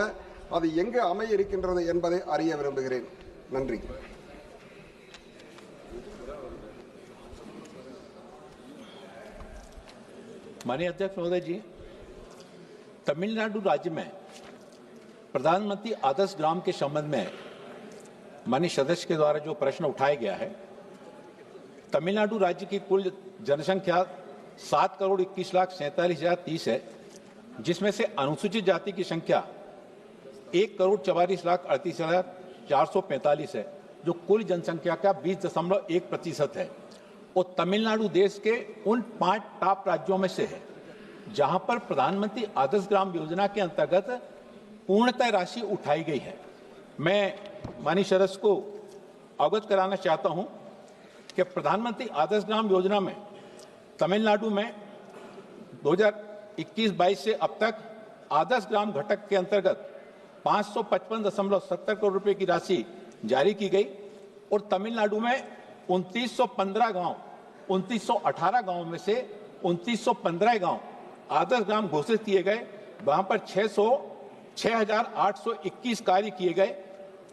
அது எங்கு அமைய இருக்கின்றது என்பதை அறிய விரும்புகிறேன். நன்றி. माननीय अध्यक्ष महोदय जी, तमिलनाडु राज्य में प्रधानमंत्री आदर्श ग्राम के संबंध में माननीय सदस्य के द्वारा जो प्रश्न उठाया गया है, तमिलनाडु राज्य की कुल जनसंख्या 7,21,47,030 है, जिसमें से अनुसूचित जाति की संख्या 1,44,38,445 है, जो कुल जनसंख्या का 20.1% है। और तमिलनाडु देश के उन 5 टॉप राज्यों में से है जहां पर प्रधानमंत्री आदर्श ग्राम योजना के अंतर्गत पूर्णतः राशि उठाई गई है। मैं माननीय सदस्य को अवगत कराना चाहता हूं कि प्रधानमंत्री आदर्श ग्राम योजना में तमिलनाडु में 2021-22 से अब तक आदर्श ग्राम घटक के अंतर्गत 555.70 करोड़ रुपए की राशि जारी की गई। और तमिलनाडु में 2918 गांव में से 2915 गांव आदर्श ग्राम घोषित किए गए। वहां पर 6,821 कार्य किए गए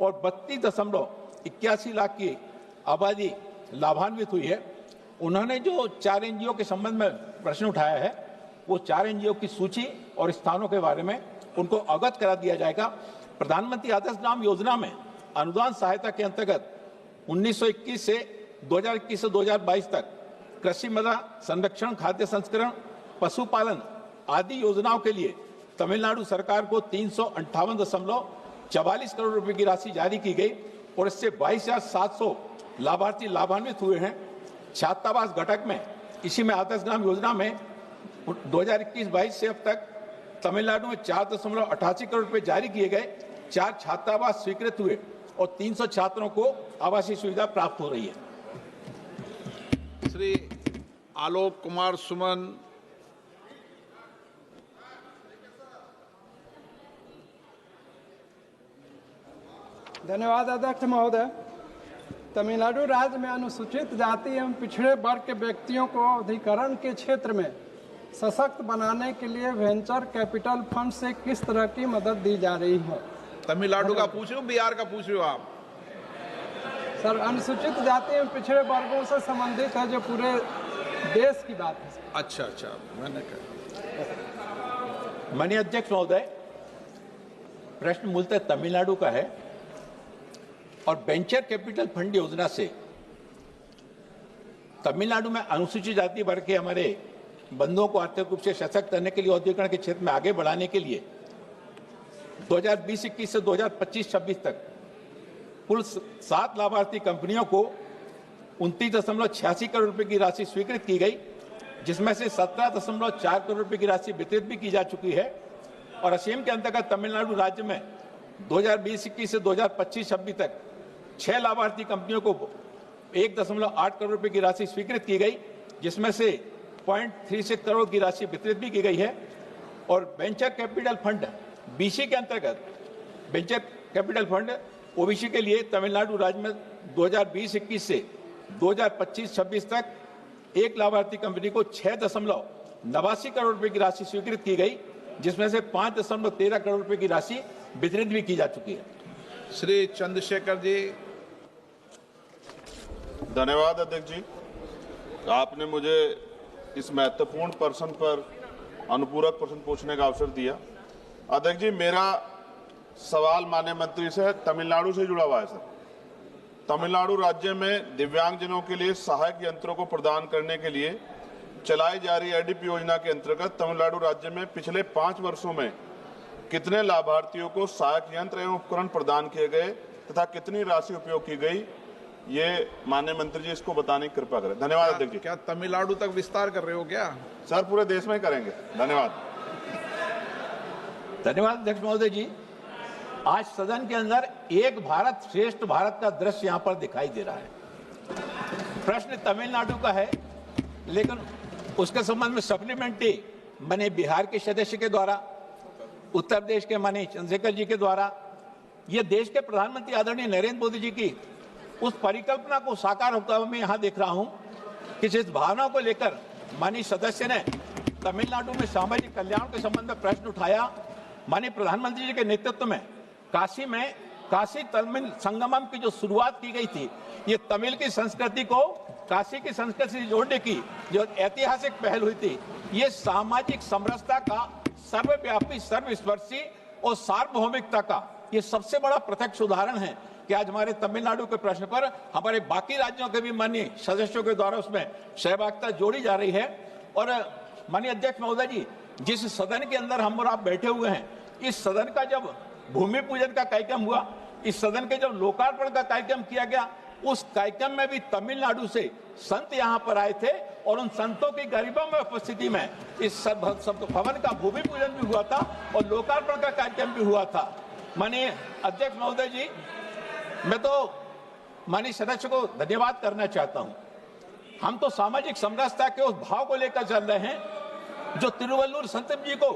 और 32.81 लाख की आबादी लाभान्वित हुई है। उन्होंने जो 4 एनजीओ के संबंध में प्रश्न उठाया है, वो 4 एनजीओ की सूची और स्थानों के बारे में उनको अवगत करा दिया जाएगा। प्रधानमंत्री आदर्श ग्राम योजना में अनुदान सहायता के अंतर्गत 2021 से 2022 तक कृषि मृदा संरक्षण, खाद्य संस्करण, पशुपालन आदि योजनाओं के लिए तमिलनाडु सरकार को 358.44 करोड़ रुपए की राशि जारी की गई और इससे 22,700 लाभार्थी लाभान्वित हुए हैं। छात्रावास घटक में इसी में आदर्श ग्राम योजना में 2021-22 से अब तक तमिलनाडु में 4.88 करोड़ रुपए जारी किए गए, 4 छात्रावास स्वीकृत हुए और 300 छात्रों को आवासीय सुविधा प्राप्त हो रही है। श्री आलोक कुमार सुमन, धन्यवाद अध्यक्ष महोदय। तमिलनाडु राज्य में अनुसूचित जाति एवं पिछड़े वर्ग के व्यक्तियों को अधिकरण के क्षेत्र में सशक्त बनाने के लिए वेंचर कैपिटल फंड से किस तरह की मदद दी जा रही है? तमिलनाडु का पूछ रहे हो, बिहार का पूछ रहे हो आप? सर, अनुसूचित जाति एवं पिछड़े वर्गों से संबंधित है, जो पूरे देश की बात है। अच्छा, मैंने कहा। माननीय अध्यक्ष महोदय, प्रश्न मूलतः तमिलनाडु का है और वेंचर कैपिटल फंड योजना से तमिलनाडु में अनुसूचित जाति वर्ग के हमारे बंधुओं को आर्थिक रूप से सशक्त करने के लिए औद्योगिकरण के क्षेत्र में आगे बढ़ाने के लिए 2020-21 से 2025-26 तक कुल 7 लाभार्थी कंपनियों को 29.86 करोड़ रुपए की राशि स्वीकृत की गई, जिसमें से 17.4 करोड़ रुपए की राशि वितरित भी की जा चुकी है। और असीम के अंतर्गत तमिलनाडु राज्य में 2020-21 से 2025-26 तक 6 लाभार्थी कंपनियों को 1.8 करोड़ रुपए की राशि स्वीकृत की गई, जिसमें से 0.36 करोड़ की राशि वितरित भी की गई है। और वेंचर कैपिटल फंड बीसी के अंतर्गत वेंचर कैपिटल फंड ओबीसी के लिए तमिलनाडु राज्य में 2020-21 से 2025-26 तक 1 लाभार्थी कंपनी को 6.89 करोड़ रुपए की राशि स्वीकृत की गई, जिसमें से 5.13 करोड़ रुपए की राशि वितरित भी की जा चुकी है। श्री चंद्रशेखर जी। धन्यवाद अध्यक्ष जी, आपने मुझे इस महत्वपूर्ण प्रश्न पर अनुपूरक प्रश्न पूछने का अवसर दिया। अध्यक्ष जी, मेरा सवाल माननीय मंत्री से तमिलनाडु से जुड़ा हुआ है। सर, तमिलनाडु राज्य में दिव्यांगजनों के लिए सहायक यंत्रों को प्रदान करने के लिए चलाई जा रही एडीपी योजना के अंतर्गत तमिलनाडु राज्य में पिछले 5 वर्षों में कितने लाभार्थियों को सहायक यंत्र एवं उपकरण प्रदान किए गए तथा कितनी राशि उपयोग की गई, ये माननीय मंत्री जी इसको बताने की कृपा करें। धन्यवाद अध्यक्ष जी। क्या तमिलनाडु तक विस्तार कर रहे हो क्या? सर, पूरे देश में करेंगे। धन्यवाद। धन्यवाद अध्यक्ष महोदय जी। आज सदन के अंदर एक भारत श्रेष्ठ भारत का दृश्य यहाँ पर दिखाई दे रहा है। प्रश्न तमिलनाडु का है, लेकिन उसके संबंध में सप्लीमेंट्री माने बिहार के सदस्य के द्वारा, उत्तर प्रदेश के माने चंद्रशेखर जी के द्वारा, ये देश के प्रधानमंत्री आदरणीय नरेंद्र मोदी जी की उस परिकल्पना को साकार होता हुआ मैं यहाँ देख रहा हूँ कि जिस भावना को लेकर माननीय सदस्य ने तमिलनाडु में सामाजिक कल्याण के संबंध में प्रश्न उठाया, माननीय प्रधानमंत्री जी के नेतृत्व में काशी तमिल संगमम की जो शुरुआत की गई थी, ये तमिल की संस्कृति को काशी की संस्कृति से जोड़ने की जो ऐतिहासिक पहल हुई थी, ये सामाजिक समरसता का, सर्वव्यापी, सर्वस्पर्शी और सार्वभौमिकता का ये सबसे बड़ा प्रत्यक्ष उदाहरण है कि आज हमारे तमिलनाडु के प्रश्न पर हमारे बाकी राज्यों के भी माननीय सदस्यों के द्वारा उसमें सहभागिता जोड़ी जा रही है। और माननीय अध्यक्ष महोदय जी, जिस सदन के अंदर हम और आप बैठे हुए हैं, इस सदन का जब भूमि पूजन का कार्यक्रम हुआ, इस सदन के जब लोकार्पण का कार्यक्रम किया गया, उस कार्यक्रम में भी तमिलनाडु से संत यहाँ पर आए थे और उन संतों की गरिमा में उपस्थिति में इस भवन का भूमि पूजन भी हुआ था और लोकार्पण का कार्यक्रम भी हुआ था। माननीय अध्यक्ष महोदय जी, मैं तो माननीय सदस्य को धन्यवाद करना चाहता हूं। हम तो सामाजिक समरसता के उस भाव को लेकर चल रहे हैं जो तिरुवल्लुवर संत जी को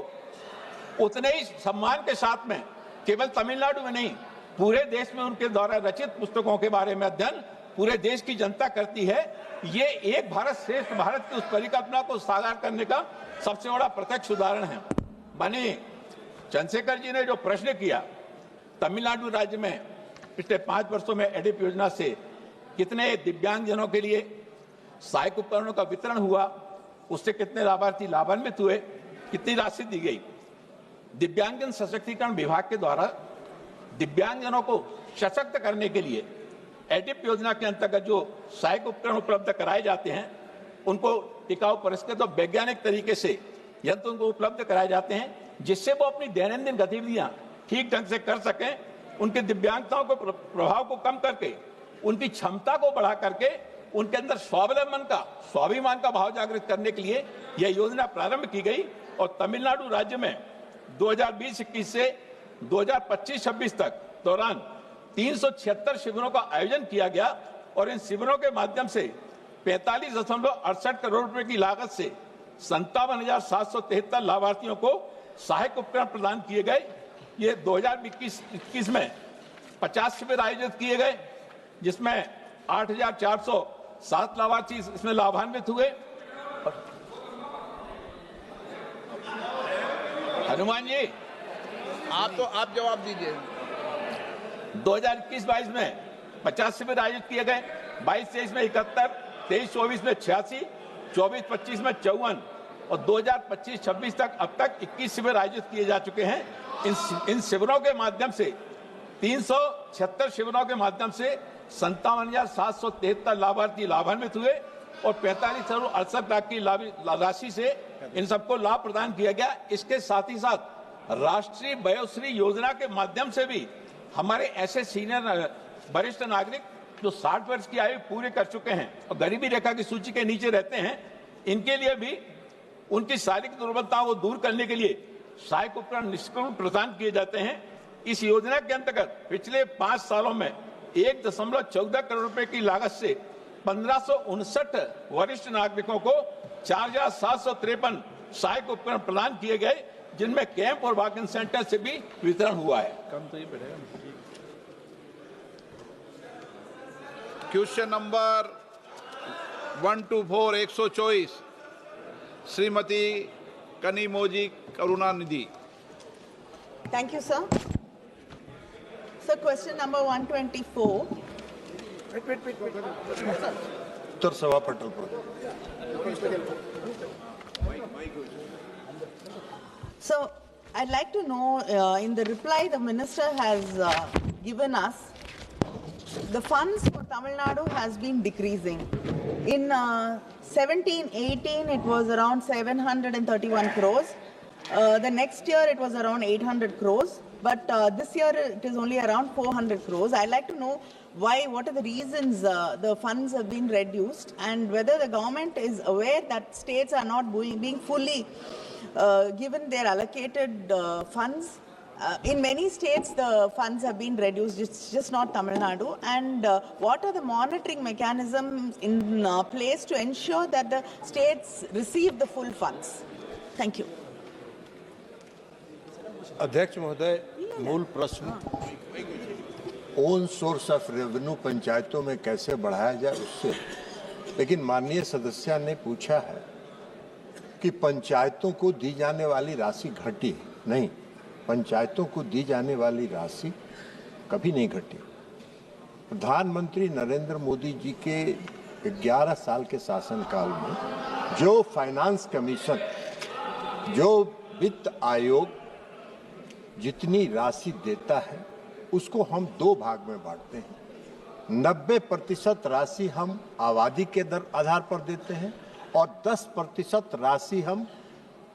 उतने ही सम्मान के साथ में केवल तमिलनाडु में नहीं, पूरे देश में उनके द्वारा रचित पुस्तकों के बारे में अध्ययन पूरे देश की जनता करती है। ये एक भारत श्रेष्ठ भारत की उस परिकल्पना को साकार करने का सबसे बड़ा प्रत्यक्ष उदाहरण है। माननीय चंद्रशेखर जी ने जो प्रश्न किया, तमिलनाडु राज्य में पिछले 5 वर्षों में एडीपी योजना से कितने दिव्यांगजनों के लिए सहायक उपकरणों का वितरण हुआ, उससे कितने लाभार्थी लाभान्वित हुए, कितनी राशि दी गई। दिव्यांगजन सशक्तिकरण विभाग के द्वारा दिव्यांगजनों को सशक्त करने के लिए एडीपी योजना के अंतर्गत जो सहायक उपकरण उपलब्ध कराए जाते हैं, उनको टिकाऊ, परिष्कृत और वैज्ञानिक तरीके से यंत्र उनको उपलब्ध कराए जाते हैं, जिससे वो अपनी दैनंदिन गतिविधियां ठीक ढंग से कर सकें। उनके दिव्यांगताओं के प्रभाव को कम करके, उनकी क्षमता को बढ़ा करके, उनके अंदर स्वाभिमान का भाव जागृत करने के लिए यह योजना प्रारंभ की गई। और तमिलनाडु राज्य में 2020-21 से 2025-26 तक दौरान 376 शिविरों का आयोजन किया गया और इन शिविरों के माध्यम से 45.68 करोड़ रुपए की लागत से 57,773 लाभार्थियों को सहायक उपकरण प्रदान किए गए। ये 2021 में 50 शिविर आयोजित किए गए, जिसमें 8,407 लाभार्थी इसमें लाभान्वित हुए। हनुमान जी, आप जवाब दीजिए। 2021-22 में 50 शिविर आयोजित किए गए, 22-23 में 71, 23-24 में 86, 24-25 में 54 और 2025-26 तक अब तक 21 शिविर आयोजित किए जा चुके हैं। इन शिविरों के माध्यम से 376 शिविरों के माध्यम से 57,773 लाभार्थी लाभान्वित हुए और 45,68 लाख की राशि से इन सबको लाभ प्रदान किया गया। इसके साथ ही साथ राष्ट्रीय वयोश्री योजना के माध्यम से भी हमारे ऐसे सीनियर वरिष्ठ नागरिक जो 60 वर्ष की आयु पूरे कर चुके हैं और गरीबी रेखा की सूची के नीचे रहते हैं, इनके लिए भी उनकी शारीरिक दुर्बलताओं को दूर करने के लिए सहायक उपकरण निःशुल्क प्रदान किए जाते हैं। इस योजना के अंतर्गत पिछले 5 सालों में 1.14 करोड़ रुपए की लागत से 1559 वरिष्ठ नागरिकों को 4,753 सहायक उपकरण प्रदान किए गए, जिनमें कैंप और वॉक-इन सेंटर से भी वितरण हुआ है। Question number 124 124 Shrimati Kanimozhi Karunanidhi. Thank you, sir. So, question number 124. उत्तर सभा पटल पर। So, I'd like to know, in the reply the minister has given us, the funds for Tamil Nadu has been decreasing. In 17-18, it was around 731 crores. The next year, it was around 800 crores. But this year, it is only around 400 crores. I'd like to know why, what are the reasons the funds have been reduced, and whether the government is aware that states are not being fully given their allocated funds. In many states, the funds have been reduced, it's just not Tamil Nadu. And what are the monitoring mechanisms in place to ensure that the states receive the full funds? Thank you. अध्यक्ष महोदय, मूल प्रश्न own source of revenue पंचायतों में कैसे बढ़ाया जाए उससे, लेकिन माननीय सदस्य ने पूछा है कि पंचायतों को दी जाने वाली राशि घटी। नहीं, पंचायतों को दी जाने वाली राशि कभी नहीं घटी। प्रधानमंत्री नरेंद्र मोदी जी के 11 साल के शासनकाल में जो फाइनेंस कमीशन, जो वित्त आयोग जितनी राशि देता है उसको हम 2 भाग में बांटते हैं। 90% राशि हम आबादी के आधार पर देते हैं और 10% राशि हम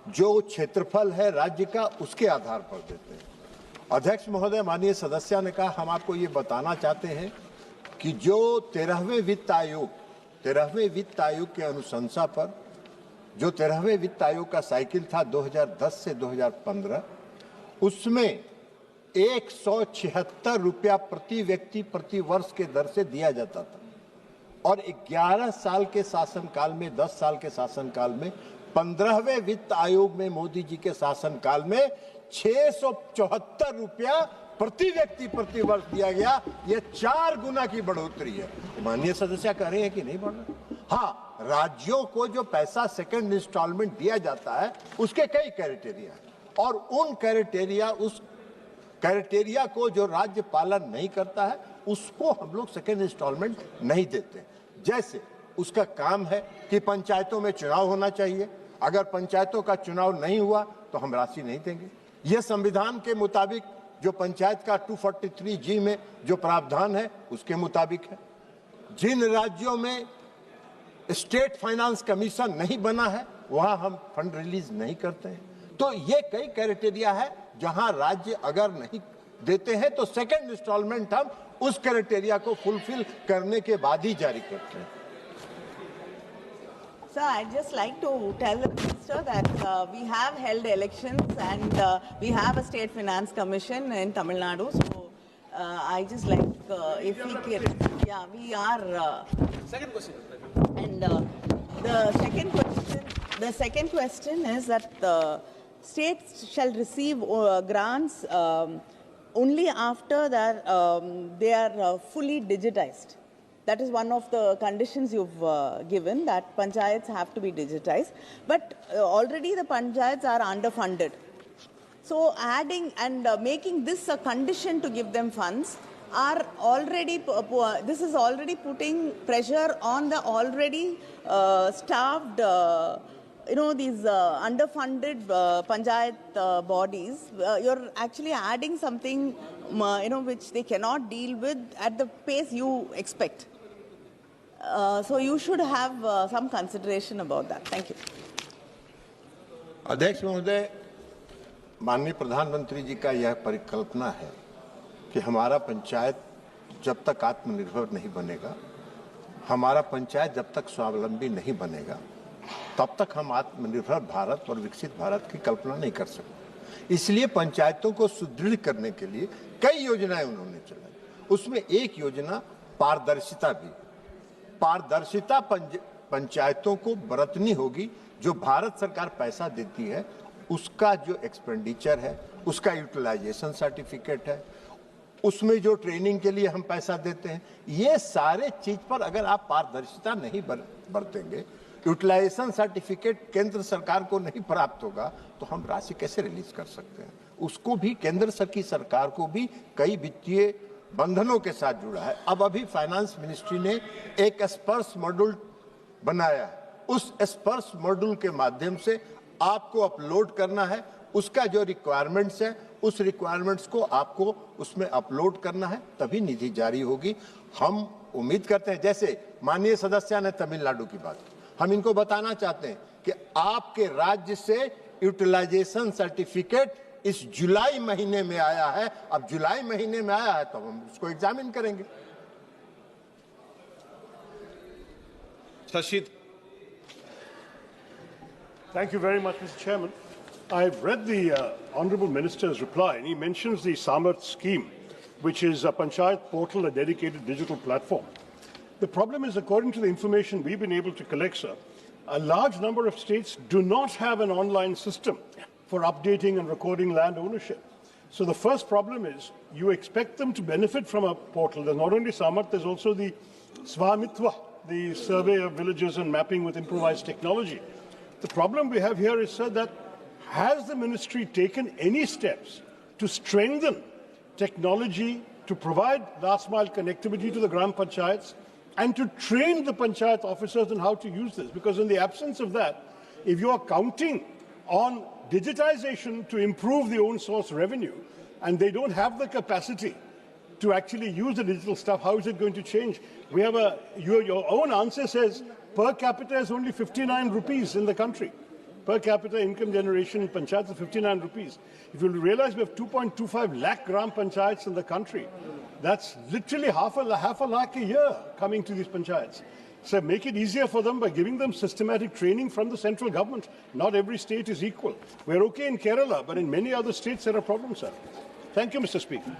जो क्षेत्रफल है राज्य का उसके आधार पर देते हैं। अध्यक्ष महोदय, माननीय सदस्य ने कहा, हम आपको ये बताना चाहते हैं कि जो 13वें वित्त आयोग के अनुशंसा पर जो 13वें वित्त आयोग का साइकिल था 2010 से 2015, उसमें 176 रुपया प्रति व्यक्ति प्रति वर्ष के दर से दिया जाता था और 11 साल के शासनकाल में, 10 साल के शासनकाल में, 15वें वित्त आयोग में मोदी जी के शासनकाल में 674 रुपया प्रति व्यक्ति प्रति वर्ष दिया गया। ये 4 गुना की बढ़ोतरी है। माननीय सदस्य कह रहे हैं कि नहीं बढ़ रहा? हाँ, राज्यों को जो पैसा सेकंड इंस्टॉलमेंट दिया जाता है उसके कई क्राइटेरिया है और उस क्राइटेरिया को जो राज्य पालन नहीं करता है उसको हम लोग सेकेंड इंस्टॉलमेंट नहीं देते। जैसे उसका काम है कि पंचायतों में चुनाव होना चाहिए, अगर पंचायतों का चुनाव नहीं हुआ तो हम राशि नहीं देंगे। यह संविधान के मुताबिक जो पंचायत का 243G में जो प्रावधान है उसके मुताबिक है। जिन राज्यों में स्टेट फाइनेंस कमीशन नहीं बना है वहां हम फंड रिलीज नहीं करते हैं। तो ये कई क्राइटेरिया है, जहां राज्य अगर नहीं देते हैं तो सेकंड इंस्टॉलमेंट हम उस क्राइटेरिया को फुलफिल करने के बाद ही जारी करते हैं। Sir, I'd just like to tell the minister that we have held elections and we have a state finance commission in Tamil Nadu. So I just like if we can, yeah, we are. Second question. And the second question is that the states shall receive grants only after that they are fully digitized. That is one of the conditions you've given, that panchayats have to be digitized. But already the panchayats are underfunded. So adding and making this a condition to give them funds are already, this is already putting pressure on the already starved, these underfunded panchayat bodies. You're actually adding something, which they cannot deal with at the pace you expect. So you should have some consideration about that. Thank you. अध्यक्ष महोदय, माननीय प्रधानमंत्री जी का यह परिकल्पना है कि हमारा पंचायत जब तक आत्मनिर्भर नहीं बनेगा, हमारा पंचायत जब तक स्वावलंबी नहीं बनेगा, तब तक हम आत्मनिर्भर भारत और विकसित भारत की कल्पना नहीं कर सकते। इसलिए पंचायतों को सुदृढ़ करने के लिए कई योजनाएं उन्होंने चलाई। उसमें एक योजना पारदर्शिता भी। पारदर्शिता पंचायतों को बरतनी होगी। जो भारत सरकार पैसा देती है उसका जो एक्सपेंडिचर है, उसका यूटिलाइजेशन सर्टिफिकेट है, उसमें जो ट्रेनिंग के लिए हम पैसा देते हैं, ये सारे चीज पर अगर आप पारदर्शिता नहीं बरतेंगे, यूटिलाइजेशन सर्टिफिकेट केंद्र सरकार को नहीं प्राप्त होगा, तो हम राशि कैसे रिलीज कर सकते हैं। उसको भी केंद्र की सरकार को भी कई वित्तीय बंधनों के साथ जुड़ा है। अब अभी फाइनेंस मिनिस्ट्री ने एक स्पर्श मॉड्यूल बनाया। उस स्पर्श मॉड्यूल के माध्यम से आपको अपलोड करना है, उसका जो रिक्वायरमेंट्स है उस रिक्वायरमेंट्स को आपको उसमें अपलोड करना है, तभी निधि जारी होगी। हम उम्मीद करते हैं, जैसे माननीय सदस्य ने तमिलनाडु की बात की, हम इनको बताना चाहते हैं कि आपके राज्य से यूटिलाइजेशन सर्टिफिकेट इस जुलाई महीने में आया है। अब जुलाई महीने में आया है तो हम उसको एग्जामिन करेंगे। शशिद। Thank you very much, Mr. Chairman. I've read the Honourable Minister's reply, and he mentions the Samarth scheme, which is a Panchayat portal, a dedicated digital platform. The problem is, according to the information we've been able to collect, sir, a large number of states do not have an online system for updating and recording land ownership. So the first problem is, you expect them to benefit from a portal. There's not only Samarth, there's also the Swamitva, the survey of villages and mapping with improvised technology. The problem we have here is, sir, that has the ministry taken any steps to strengthen technology, to provide last mile connectivity to the Gram Panchayats, and to train the Panchayat officers on how to use this? Because in the absence of that, if you are counting on digitization to improve the own source revenue, and they don't have the capacity to actually use the digital stuff, how is it going to change? We have your own answer says per capita is only 59 rupees in the country. Per capita income generation in panchayats is 59 rupees. If you realize we have 2.25 lakh gram panchayats in the country, that's literally half a lakh a year coming to these panchayats. So make it easier for them by giving them systematic training from the central government. Not every state is equal. We're okay in Kerala, but in many other states there are problems, sir. Thank you, Mr. Speaker.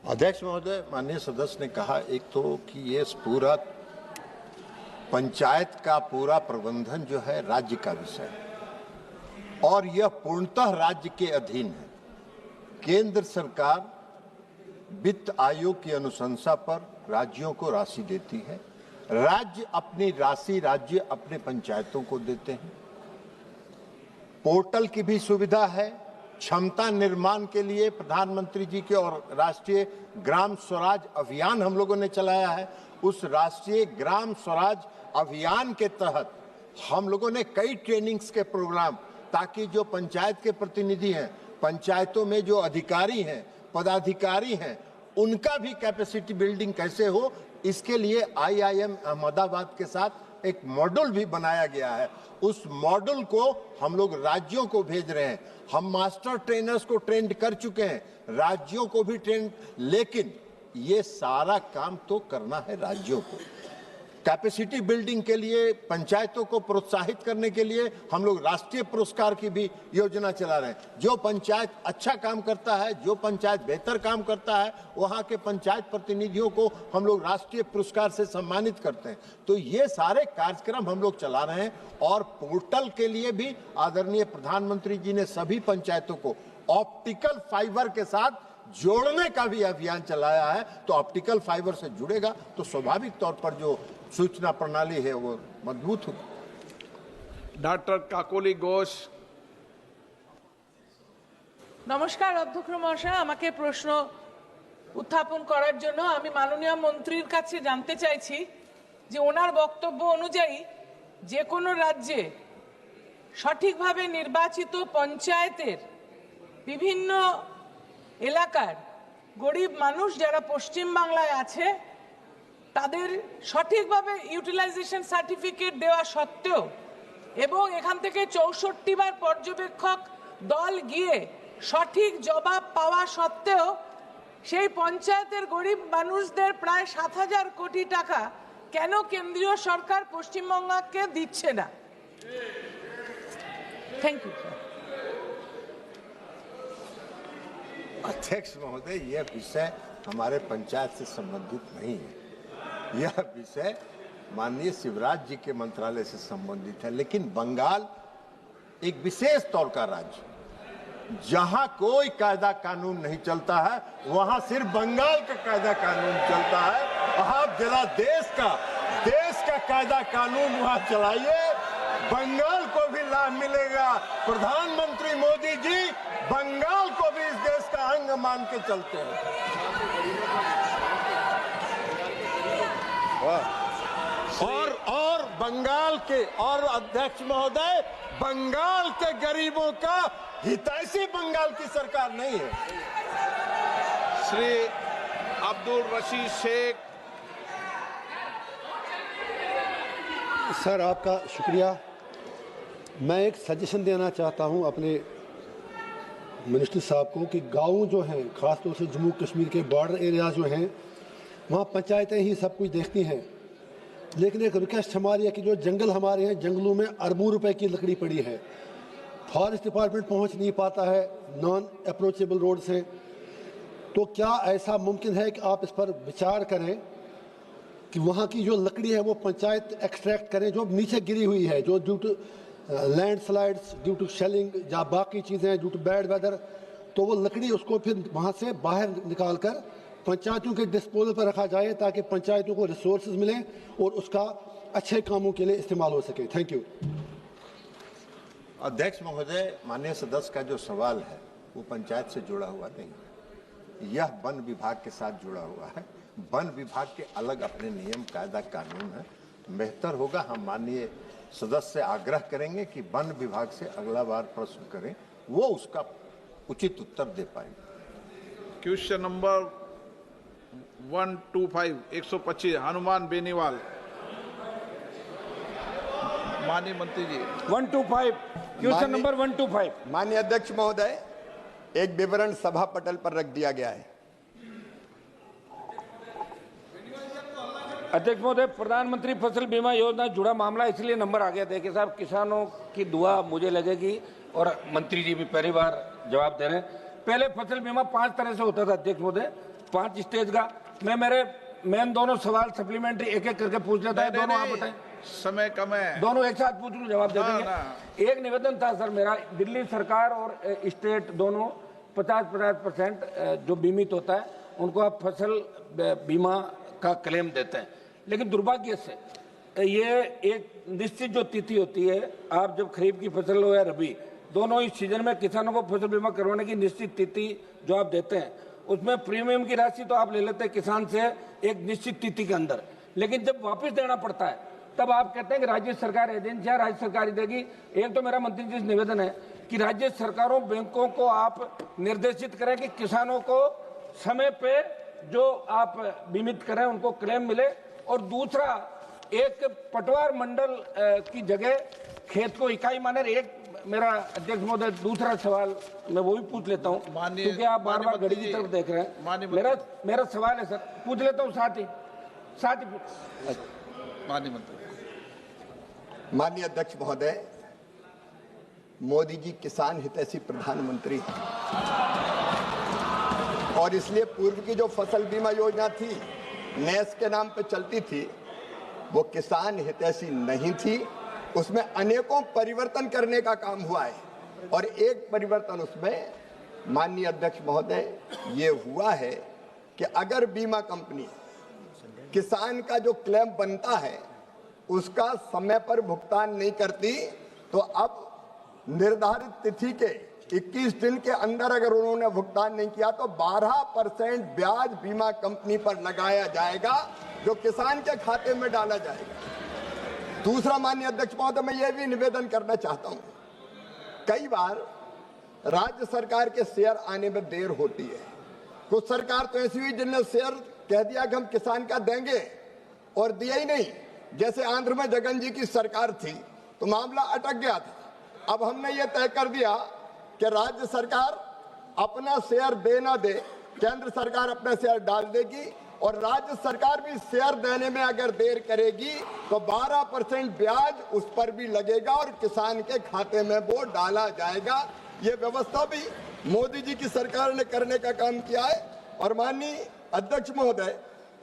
अध्यक्ष महोदय, माननीय सदस्य ने कहा एक तो कि ये पूरा पंचायत का पूरा प्रबंधन जो है राज्य का विषय है और यह पूर्णतः राज्य के अधीन है। केंद्र सरकार वित्त आयोग की अनुशंसा पर राज्यों को राशि देती है, राज्य अपनी राशि अपने पंचायतों को देते हैं। पोर्टल की भी सुविधा है। क्षमता निर्माण के लिए प्रधानमंत्री जी के और राष्ट्रीय ग्राम स्वराज अभियान हम लोगों ने चलाया है। उस राष्ट्रीय ग्राम स्वराज अभियान के तहत हम लोगों ने कई ट्रेनिंग्स के प्रोग्राम, ताकि जो पंचायत के प्रतिनिधि हैं, पंचायतों में जो अधिकारी हैं, पदाधिकारी हैं, उनका भी कैपेसिटी बिल्डिंग कैसे हो, इसके लिए IIM अहमदाबाद के साथ एक मॉड्यूल भी बनाया गया है। उस मॉड्यूल को हम लोग राज्यों को भेज रहे हैं। हम मास्टर ट्रेनर्स को ट्रेंड कर चुके हैं, राज्यों को भी ट्रेंड, लेकिन ये सारा काम तो करना है राज्यों को। कैपेसिटी बिल्डिंग के लिए, पंचायतों को प्रोत्साहित करने के लिए हम लोग राष्ट्रीय पुरस्कार की भी योजना चला रहे हैं। जो पंचायत अच्छा काम करता है, जो पंचायत बेहतर काम करता है, वहाँ के पंचायत प्रतिनिधियों को हम लोग राष्ट्रीय पुरस्कार से सम्मानित करते हैं। तो ये सारे कार्यक्रम हम लोग चला रहे हैं और पोर्टल के लिए भी आदरणीय प्रधानमंत्री जी ने सभी पंचायतों को ऑप्टिकल फाइबर के साथ जोड़ने का भी अभियान चलाया है। तो ऑप्टिकल फाइबर से जुड़ेगा तो स्वाभाविक तौर पर जो सूचना प्रणाली है वो मजबूत होगी। डॉक्टर काकोली घोष। নমস্কার অধ্যক্ষ মহাশয়, আমাকে প্রশ্ন উত্থাপন করার জন্য আমি মাননীয় মন্ত্রীর কাছে জানতে চাইছি যে ওনার বক্তব্য অনুযায়ী যে কোনো রাজ্যে সঠিকভাবে নির্বাচিত পঞ্চায়েতের বিভিন্ন এলাকার গরিব মানুষ যারা পশ্চিম বাংলায় আছে তাদের সঠিকভাবে ইউটিলাইজেশন সার্টিফিকেট দেওয়া সত্ত্বেও এবং এখান থেকে 64 বার পর্যবেক্ষক দল গিয়ে সঠিক জবাব পাওয়া সত্ত্বেও সেই পঞ্চায়েতের গরিব মানুষদের প্রায় 7000 কোটি টাকা কেন কেন্দ্রীয় সরকার পশ্চিমবঙ্গকে দিচ্ছে না? Thank you. अध्यक्ष महोदय, यह विषय हमारे पंचायत से संबंधित नहीं है। यह विषय माननीय शिवराज जी के मंत्रालय से संबंधित है। लेकिन बंगाल एक विशेष तौर का राज्य, जहां कोई कायदा कानून नहीं चलता है वहां सिर्फ बंगाल का कायदा कानून चलता है। आप जरा देश का कायदा कानून वहां चलाइए, बंगाल को भी लाभ मिलेगा। प्रधानमंत्री मोदी जी बंगाल को भी इस देश का अंग मान के चलते हैं। और बंगाल के और अध्यक्ष महोदय, बंगाल के गरीबों का हितैषी बंगाल की सरकार नहीं है। श्री अब्दुल रशीद शेख। सर, आपका शुक्रिया। मैं एक सजेशन देना चाहता हूं अपने मिनिस्टर साहब को कि गाँव जो हैं, ख़ासतौर से जम्मू कश्मीर के बॉर्डर एरिया जो हैं, वहाँ पंचायतें ही सब कुछ देखती हैं। लेकिन एक रिक्वेस्ट हमारी है कि जो जंगल हमारे हैं, जंगलों में अरबों रुपए की लकड़ी पड़ी है, फॉरेस्ट डिपार्टमेंट पहुँच नहीं पाता है नॉन अप्रोचेबल रोड से। तो क्या ऐसा मुमकिन है कि आप इस पर विचार करें कि वहाँ की जो लकड़ी है वो पंचायत एक्सट्रैक्ट करें, जो नीचे गिरी हुई है, जो due to landslides, due to shelling या बाकी चीज़ें, ड्यू टू बैड वेदर, तो वो लकड़ी उसको फिर वहाँ से बाहर निकाल कर पंचायतों के डिस्पोजल पर रखा जाए ताकि पंचायतों को रिसोर्सेज मिलें और उसका अच्छे कामों के लिए इस्तेमाल हो सके। Thank you. अध्यक्ष महोदय, माननीय सदस्य का जो सवाल है वो पंचायत से जुड़ा हुआ नहीं है, यह वन विभाग के साथ जुड़ा हुआ है। वन विभाग के अलग अपने नियम कायदा कानून है। बेहतर होगा हम माननीय सदस्य से आग्रह करेंगे कि वन विभाग से अगला बार प्रश्न करें, वो उसका उचित उत्तर दे पाएंगे। Question number 125 Hanuman Beniwal. माननीय मंत्री जी। 125 क्वेश्चन नंबर 125। माननीय अध्यक्ष महोदय, एक विवरण सभा पटल पर रख दिया गया है। अध्यक्ष महोदय, प्रधानमंत्री फसल बीमा योजना जुड़ा मामला इसलिए नंबर आ गया। देखिए साहब, किसानों की दुआ मुझे लगेगी और मंत्री जी भी पहली बार जवाब दे रहे हैं। पहले फसल बीमा 5 तरह से होता था अध्यक्ष महोदय, 5 स्टेज का। मैं दोनों सवाल सप्लीमेंट्री एक एक करके पूछ लेता है। दोनों आप बताएं। समय कम है, दोनों एक साथ पूछ लूं, जवाब दे देंगे। एक निवेदन था सर मेरा, दिल्ली सरकार और स्टेट दोनों 50% जो बीमित होता है उनको आप फसल बीमा का क्लेम देते हैं। लेकिन दुर्भाग्य से ये एक निश्चित जो तिथि होती है, आप जब खरीफ की फसल हो या रबी, दोनों ही सीजन में किसानों को फसल बीमा करवाने की निश्चित तिथि जो आप देते हैं, उसमें प्रीमियम की राशि तो आप ले लेते हैं किसान से एक निश्चित तिथि के अंदर, लेकिन जब वापस देना पड़ता है तब आप कहते हैं कि राज्य सरकार एजेंसियां राज्य सरकार ही देगी। एक तो मेरा मंत्री जी से निवेदन है कि राज्य सरकारों बैंकों को आप निर्देशित करें कि किसानों को समय पे जो आप बीमित करें उनको क्लेम मिले। और दूसरा, एक पटवार मंडल की जगह खेत को इकाई माने। एक मेरा अध्यक्ष महोदय दूसरा सवाल मैं वो भी पूछ लेता हूँ क्योंकि आप बार बार घड़ी की तरफ देख रहे हैं। मेरा सवाल है सर, पूछ लेता हूँ साथ ही माननीय मंत्री। माननीय अध्यक्ष महोदय, मोदी जी किसान हितैषी प्रधानमंत्री हैं और इसलिए पूर्व की जो फसल बीमा योजना थी, नेस के नाम पे चलती थी, वो किसान हितैषी नहीं थी। उसमें अनेकों परिवर्तन करने का काम हुआ है और एक परिवर्तन उसमें माननीय अध्यक्ष महोदय, ये हुआ है कि अगर बीमा कंपनी किसान का जो क्लेम बनता है उसका समय पर भुगतान नहीं करती, तो अब निर्धारित तिथि के 21 दिन के अंदर अगर उन्होंने भुगतान नहीं किया तो 12% ब्याज बीमा कंपनी पर लगाया जाएगा, जो किसान के खाते में डाला जाएगा। दूसरा माननीय अध्यक्ष महोदय, मैं ये भी निवेदन करना चाहता हूं, कई बार राज्य सरकार के शेयर आने में देर होती है। कुछ सरकार तो ऐसी हुई जिनने शेयर कह दिया कि हम किसान का देंगे और दिया ही नहीं। जैसे आंध्र में जगन जी की सरकार थी तो मामला अटक गया था। अब हमने ये तय कर दिया कि राज्य सरकार अपना शेयर दे ना दे, केंद्र सरकार अपना शेयर डाल देगी, और राज्य सरकार भी शेयर देने में अगर देर करेगी तो 12% ब्याज उस पर भी लगेगा और किसान के खाते में वो डाला जाएगा। ये व्यवस्था भी मोदी जी की सरकार ने करने का काम किया है। और माननीय अध्यक्ष महोदय,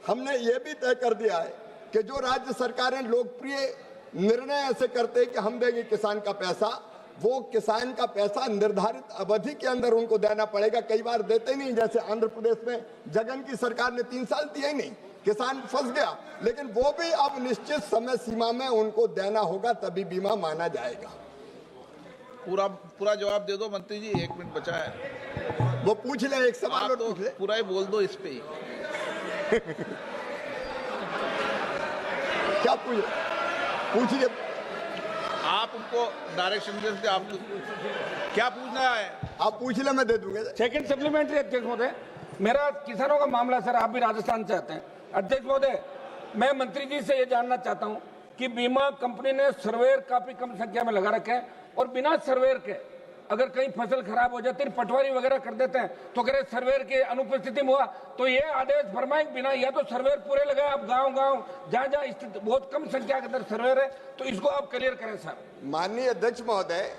हमने ये भी तय कर दिया है कि जो राज्य सरकारें लोकप्रिय निर्णय ऐसे करते हैं कि हम देंगे किसान का पैसा, वो किसान का पैसा निर्धारित अवधि के अंदर उनको देना पड़ेगा। कई बार देते नहीं, जैसे आंध्र प्रदेश में जगन की सरकार ने 3 साल दिया ही नहीं, किसान फंस गया। लेकिन वो भी अब निश्चित समय सीमा में उनको देना होगा, तभी बीमा माना जाएगा। पूरा जवाब दे दो मंत्री जी, 1 मिनट बचा है। वो पूछ ले, एक सवाल और पूछ ले। पूरा ही बोल दो इस पे ही। क्या पूछिए? आप उनको डायरेक्शन दे, आप क्या पूछना है आप पूछ ले, मैं दे दूंगा। सेकंड सप्लीमेंट्री अध्यक्ष महोदय, मेरा किसानों का मामला सर, आप भी राजस्थान से आते हैं। अध्यक्ष महोदय, मैं मंत्री जी से ये जानना चाहता हूं कि बीमा कंपनी ने सर्वेयर काफी कम संख्या में लगा रखे हैं और बिना सर्वेयर के अगर कहीं फसल खराब हो जाती है, पटवारी वगैरह कर देते हैं, तो अगर सर्वेयर के अनुपस्थिति में हुआ तो ये आदेश फरमाएं बिना, या तो सर्वेयर पूरे लगाए। अब गांव जहां स्थिति बहुत कम संख्या के अंदर सर्वेयर है, तो इसको आप क्लियर करें सर। माननीय अध्यक्ष महोदय,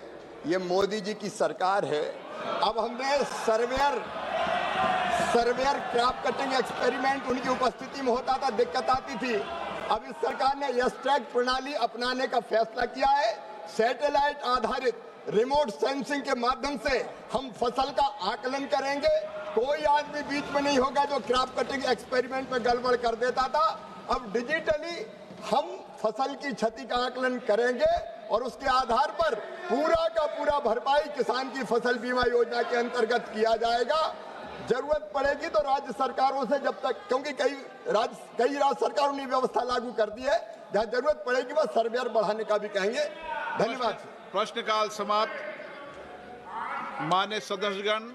ये मोदी जी की सरकार है। अब हमने सर्वेयर क्रॉप कटिंग एक्सपेरिमेंट उनकी उपस्थिति में होता था, दिक्कत आती थी। अब इस सरकार ने यस टैग प्रणाली अपनाने का फैसला किया है। सैटेलाइट आधारित रिमोट सेंसिंग के माध्यम से हम फसल का आकलन करेंगे। कोई आदमी बीच में नहीं होगा जो क्रॉप कटिंग एक्सपेरिमेंट में गड़बड़ कर देता था। अब डिजिटली हम फसल की क्षति का आकलन करेंगे और उसके आधार पर पूरा का पूरा भरपाई किसान की फसल बीमा योजना के अंतर्गत किया जाएगा। जरूरत पड़ेगी तो राज्य सरकारों से, जब तक, क्योंकि कई राज्य सरकारों ने व्यवस्था लागू कर दी है, जहां जरूरत पड़ेगी वह सर्वेयर बढ़ाने का भी कहेंगे। धन्यवाद। प्रश्नकाल समाप्त। मान्य सदस्यगण,